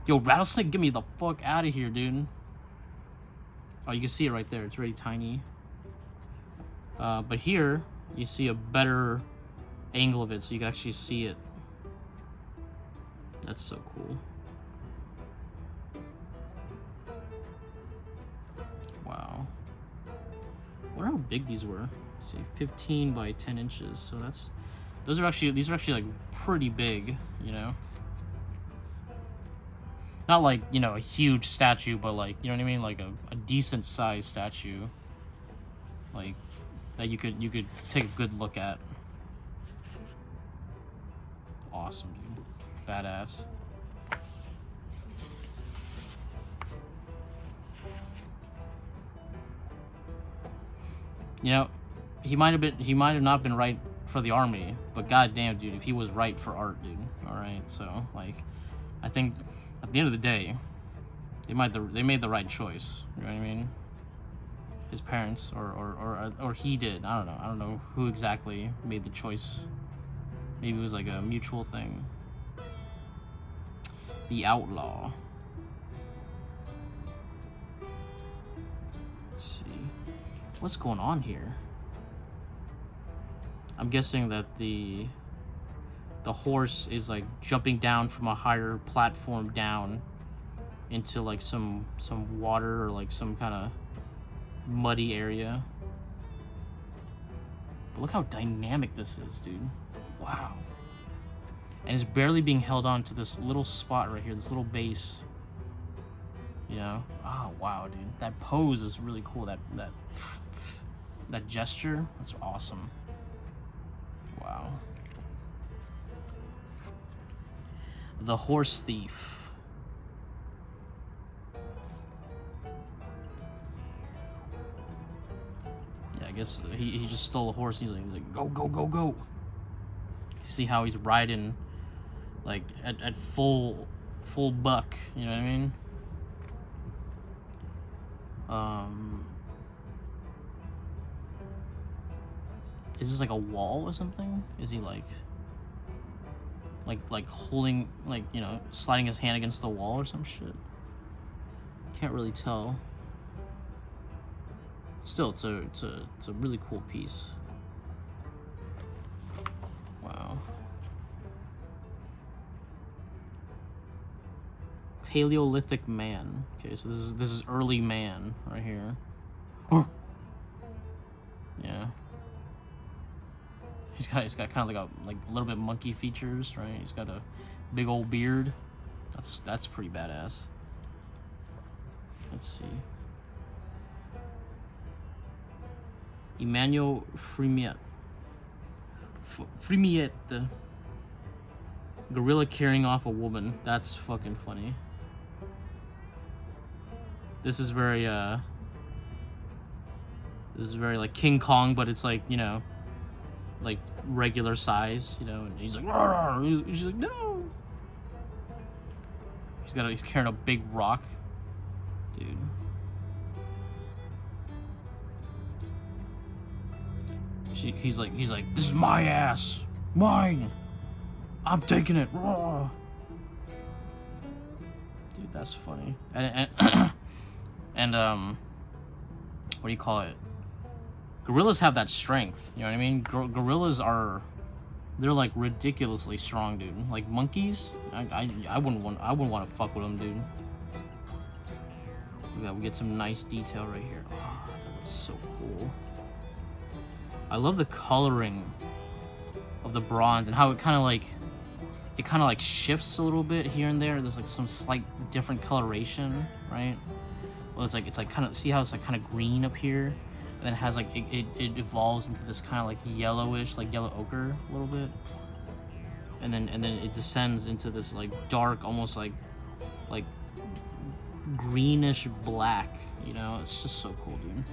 yo, rattlesnake, get me the fuck out of here, dude. Oh, you can see it right there. It's really tiny. But here, you see a better angle of it, so you can actually see it. That's so cool. Wow. I wonder how big these were. Let's see, 15 by 10 inches. So these are actually like pretty big, you know. Not like, you know, a huge statue, but like, you know what I mean, like a decent sized statue, like that you could take a good look at. Awesome, dude. Badass. You know, he might have not been right for the army, but goddamn, dude, if he was right for art, dude. All right, so like, I think at the end of the day, they made the right choice. You know what I mean? His parents, or he did. I don't know. I don't know who exactly made the choice. Maybe it was like a mutual thing. The Outlaw. Let's see. What's going on here? I'm guessing that the horse is like jumping down from a higher platform down into like some water or like some kind of muddy area. But look how dynamic this is, dude. Wow. And it's barely being held on to this little spot right here, this little base. You know? Oh, wow, dude. That pose is really cool. That gesture, that's awesome. Wow. The Horse Thief. Yeah, I guess he just stole a horse. He's like, go, go, go, go. You see how he's riding, like at full buck. You know what I mean? Is this like a wall or something? Is he like holding, like, you know, sliding his hand against the wall or some shit? Can't really tell. Still, it's a really cool piece. Wow. Paleolithic man. Okay, so this is early man right here. Yeah. He's got kind of like a little bit monkey features, right? He's got a big old beard. That's pretty badass. Let's see. Emmanuel Fremiet. Fremiet. Gorilla carrying off a woman. That's fucking funny. This is very This is very like King Kong, but it's like, you know, like regular size, you know. And he's like, "Rawr!" He's like, no. He's carrying a big rock, dude. He's like, this is my ass, mine. I'm taking it. Rawr. Dude, that's funny. And what do you call it? Gorillas have that strength. You know what I mean? Gorillas they're like ridiculously strong, dude. Like monkeys, I wouldn't want to fuck with them, dude. Look at that, we get some nice detail right here. Oh, that looks so cool. I love the coloring of the bronze and how it kind of like shifts a little bit here and there. There's like some slight different coloration, right? Well, it's like kind of, see how it's like kind of green up here, and then it has like it evolves into this kind of like yellowish, like yellow ochre a little bit, and then it descends into this like dark, almost like greenish black. You know, it's just so cool, dude.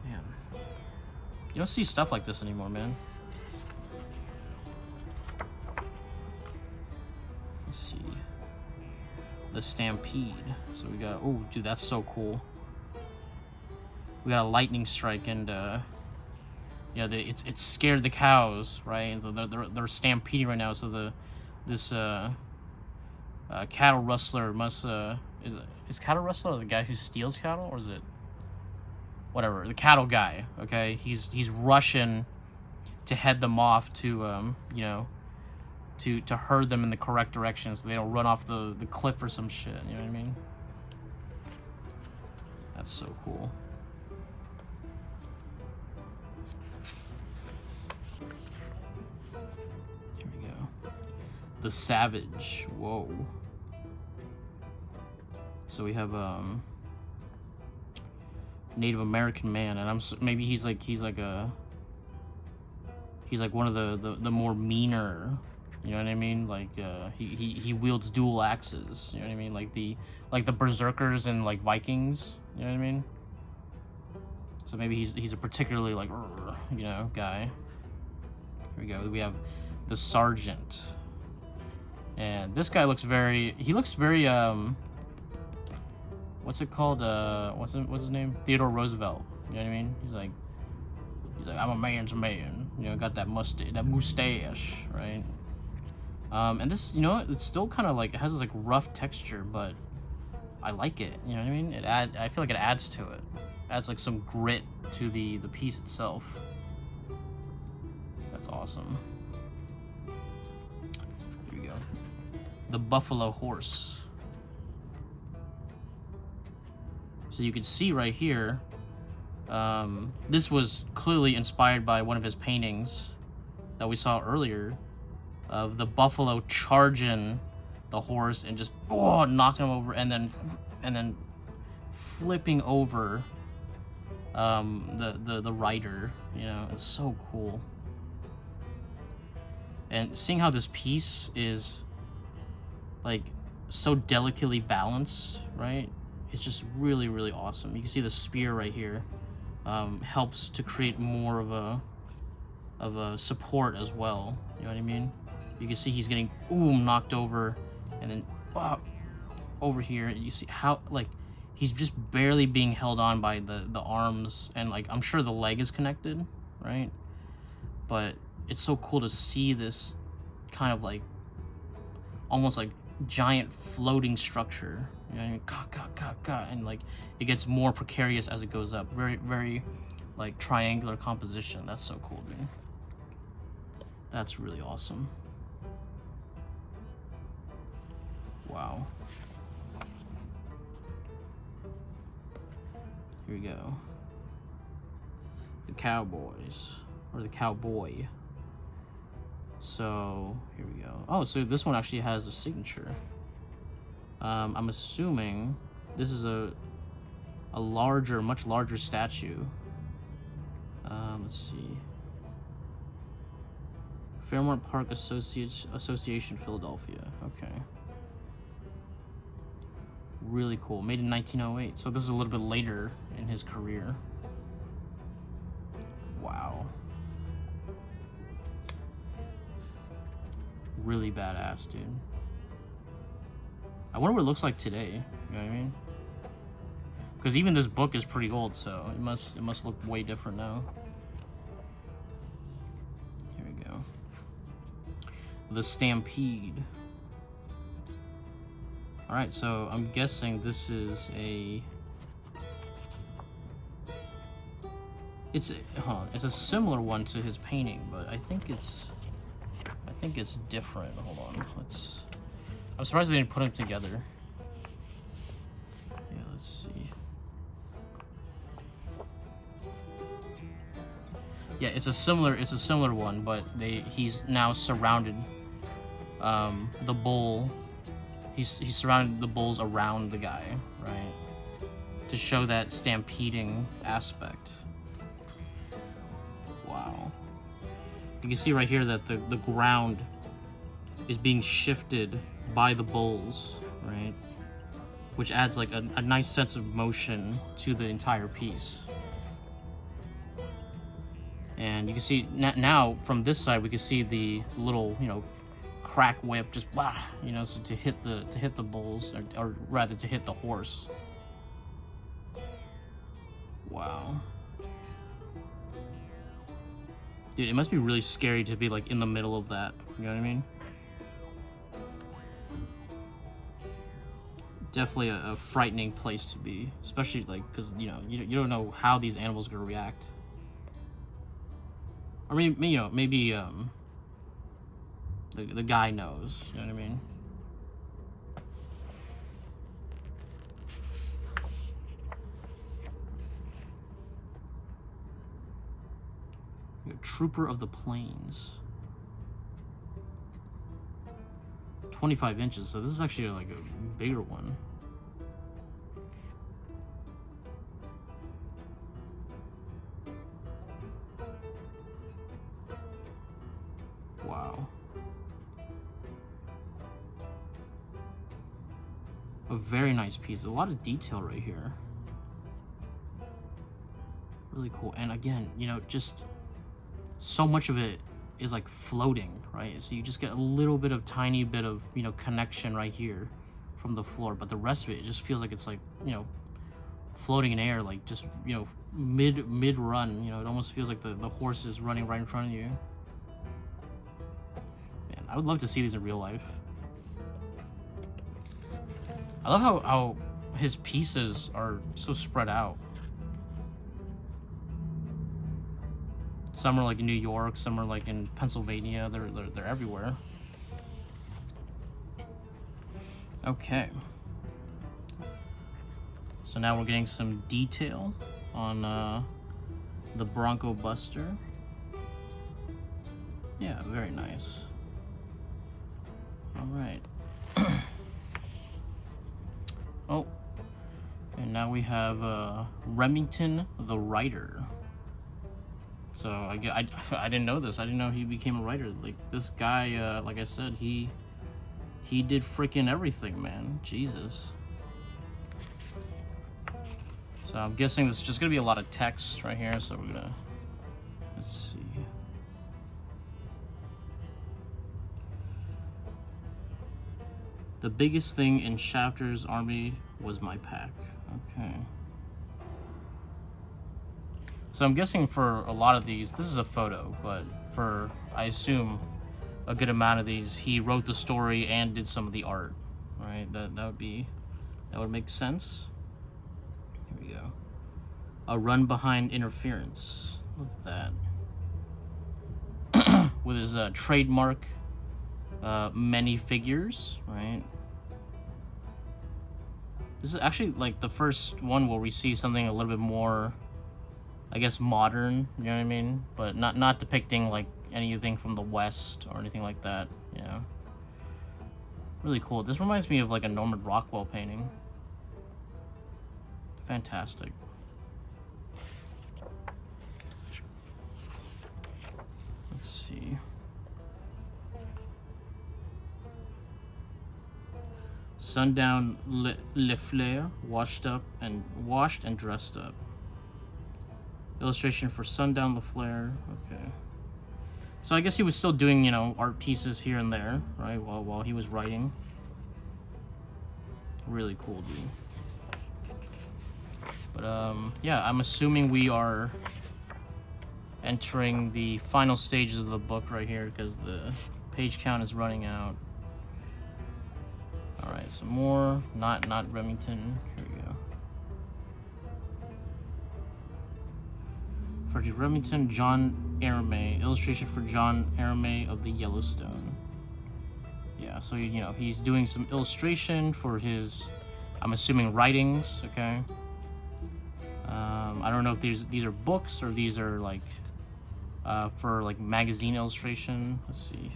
Man, you don't see stuff like this anymore, man. Let's see. The Stampede. So we got, oh, dude, that's so cool. We got a lightning strike, and yeah, it's scared the cows, right? And so they're stampeding right now. So this cattle rustler must is cattle rustler the guy who steals cattle, or is it whatever, the cattle guy? Okay, he's rushing to head them off to you know, to herd them in the correct direction so they don't run off the cliff or some shit. You know what I mean? That's so cool. Here we go. The Savage. Whoa. So we have Native American man, and maybe he's like one of the more meaner. You know what I mean? Like he wields dual axes. You know what I mean? Like the berserkers and like Vikings. You know what I mean? So maybe he's a particularly like, you know, guy. Here we go. We have the Sergeant, and this guy looks very. What's it called? What's his name? Theodore Roosevelt. You know what I mean? He's like I'm a man's man. You know, got that mustache, right? And this, you know, it's still kind of like, it has this like rough texture, but I like it. You know what I mean? I feel like it adds to it. Adds like some grit to the piece itself. That's awesome. Here we go. The Buffalo Horse. So you can see right here, this was clearly inspired by one of his paintings that we saw earlier, of the buffalo charging the horse and just knocking him over, and then flipping over the rider. You know, it's so cool. And seeing how this piece is like so delicately balanced, right? It's just really, really awesome. You can see the spear right here helps to create more of a support as well. You know what I mean? You can see he's getting knocked over, and then over here you see how like he's just barely being held on by the arms, and like I'm sure the leg is connected, right? But it's so cool to see this kind of like almost like giant floating structure. You know, and like it gets more precarious as it goes up. Very, very like triangular composition. That's so cool, dude. That's really awesome. Wow. Here we go. The Cowboys, or the Cowboy. So here we go. Oh, so this one actually has a signature. I'm assuming this is a much larger statue. Let's see. Fairmont Park Association, Philadelphia. Okay. Really cool. Made in 1908. So this is a little bit later in his career. Wow. Really badass, dude. I wonder what it looks like today. You know what I mean? Because even this book is pretty old, so it must look way different now. Here we go. The Stampede. All right, so I'm guessing this is a. It's a similar one to his painting, but I think it's different. Hold on, I'm surprised they didn't put them together. Yeah, let's see. Yeah, it's a similar one, but he's now surrounded the bull. He's surrounded the bulls around the guy, right? To show that stampeding aspect. Wow. You can see right here that the ground is being shifted by the bulls, right? Which adds like a nice sense of motion to the entire piece. And you can see now from this side we can see the little, you know, crack whip just you know, so to hit the bulls, or rather to hit the horse. Wow. Dude, it must be really scary to be like in the middle of that, you know what I mean? Definitely a frightening place to be, especially like because you know you don't know how these animals are gonna react. Or maybe, you know, maybe the guy knows, you know what I mean? Trooper of the Plains. 25 inches, so this is actually like a bigger one. Wow. A very nice piece. A lot of detail right here. Really cool. And again, you know, just so much of it is like floating, right? So you just get a little bit of tiny bit of, you know, connection right here from the floor, but the rest of it just feels like it's like, you know, floating in air, like just, you know, mid run. You know, it almost feels like the horse is running right in front of you. Man, I would love to see these in real life. I love how his pieces are so spread out. Some are like in New York, some are like in Pennsylvania. They're everywhere. Okay. So now we're getting some detail on the Bronco Buster. Yeah, very nice. All right. Oh, and now we have Remington the writer. So I didn't know this. I didn't know he became a writer. Like this guy, like I said, he did freaking everything, man. Jesus. So I'm guessing this is just gonna be a lot of text right here. So we're gonna, let's see. The biggest thing in Shafter's army was my pack. Okay. So I'm guessing for a lot of these, this is a photo, but for, I assume, a good amount of these, he wrote the story and did some of the art, right? That would make sense. Here we go. A run behind interference. Look at that. With his trademark many figures, right? This is actually like the first one where we see something a little bit more, I guess, modern, you know what I mean? But not depicting like anything from the West or anything like that, you know? Really cool. This reminds me of like a Norman Rockwell painting. Fantastic. Let's see. Sundown Le Fleur, washed and dressed up. Illustration for Sundown Le Fleur. Okay. So I guess he was still doing, you know, art pieces here and there, right, while he was writing. Really cool, dude. But yeah, I'm assuming we are entering the final stages of the book right here because the page count is running out. All right, some more. Not Remington. Here we go. Frederick Remington, John Arame. Illustration for John Arame of the Yellowstone. Yeah, so, you know, he's doing some illustration for his, I'm assuming, writings, okay? I don't know if these are books or these are, like, for, like, magazine illustration. Let's see.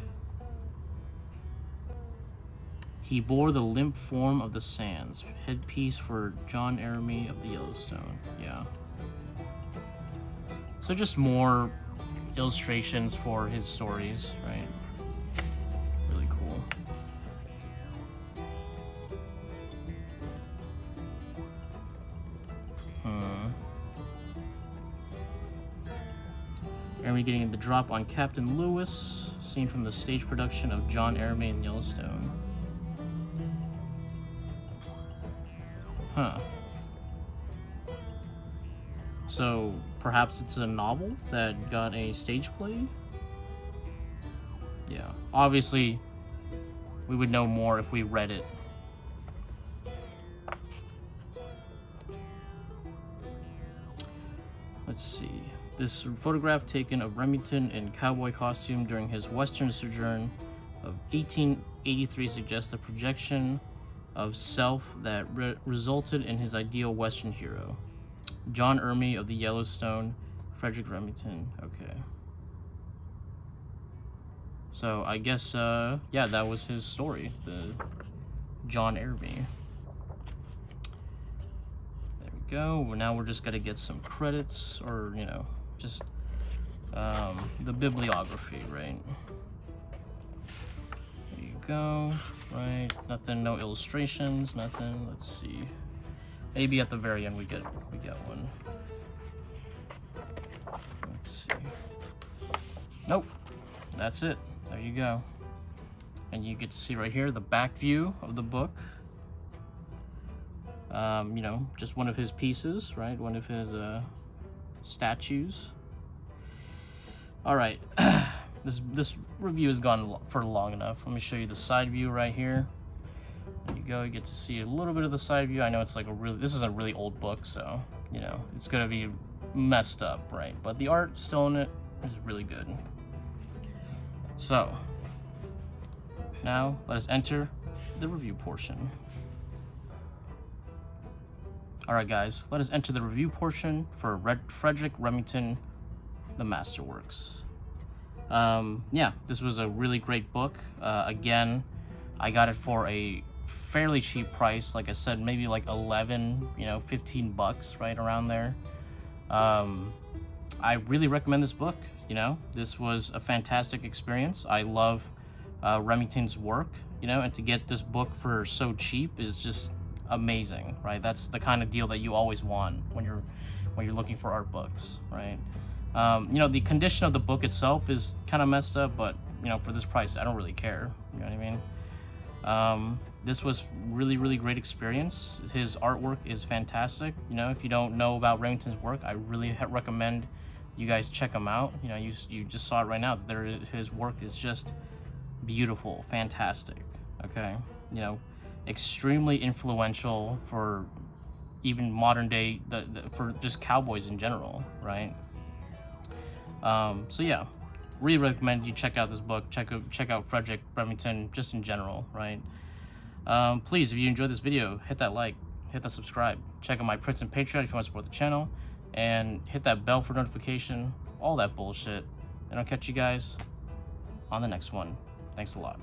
He bore the limp form of the sands. Headpiece for John Arame of the Yellowstone. Yeah. So just more illustrations for his stories, right? Really cool. Arame getting the drop on Captain Lewis, seen from the stage production of John Arame in Yellowstone. Huh. So perhaps it's a novel that got a stage play? Yeah. Obviously, we would know more if we read it. Let's see. This photograph taken of Remington in cowboy costume during his western sojourn of 1883 suggests a projection of self that resulted in his ideal western hero. John Arame of the Yellowstone, Frederick Remington. Okay. So I guess, yeah, that was his story, the John Arame. There we go. Well, now we're just gonna get some credits, or, you know, just the bibliography, right? There you go. Right, nothing, no illustrations, nothing. Let's see. Maybe at the very end we get one. Let's see. Nope. That's it. There you go. And you get to see right here the back view of the book. You know, just one of his pieces, right? One of his statues. All right. This review has gone for long enough. Let me show you the side view right here. There you go. You get to see a little bit of the side view. I know it's like this is a really old book, so, you know, it's gonna be messed up, right? But the art still in it is really good. So now let us enter the review portion. All right, guys, let us enter the review portion for Frederick Remington, The Masterworks. Yeah, this was a really great book. Again, I got it for a fairly cheap price. Like I said, maybe like 11, you know, 15 bucks, right around there. I really recommend this book. You know, this was a fantastic experience. I love Remington's work, you know, and to get this book for so cheap is just amazing, right? That's the kind of deal that you always want when you're looking for art books, right? You know, the condition of the book itself is kind of messed up, but, you know, for this price, I don't really care. You know what I mean? This was really, really great experience. His artwork is fantastic. You know, if you don't know about Remington's work, I really recommend you guys check him out. You know, you just saw it right now. His work is just beautiful, fantastic. Okay, you know, extremely influential for even modern day, for just cowboys in general, right? So yeah, really recommend you check out this book. Check out Frederick Remington just in general, right? Please, if you enjoyed this video, hit that like, hit that subscribe. Check out my Prince and Patreon if you want to support the channel, and hit that bell for notification, all that bullshit. And I'll catch you guys on the next one. Thanks a lot.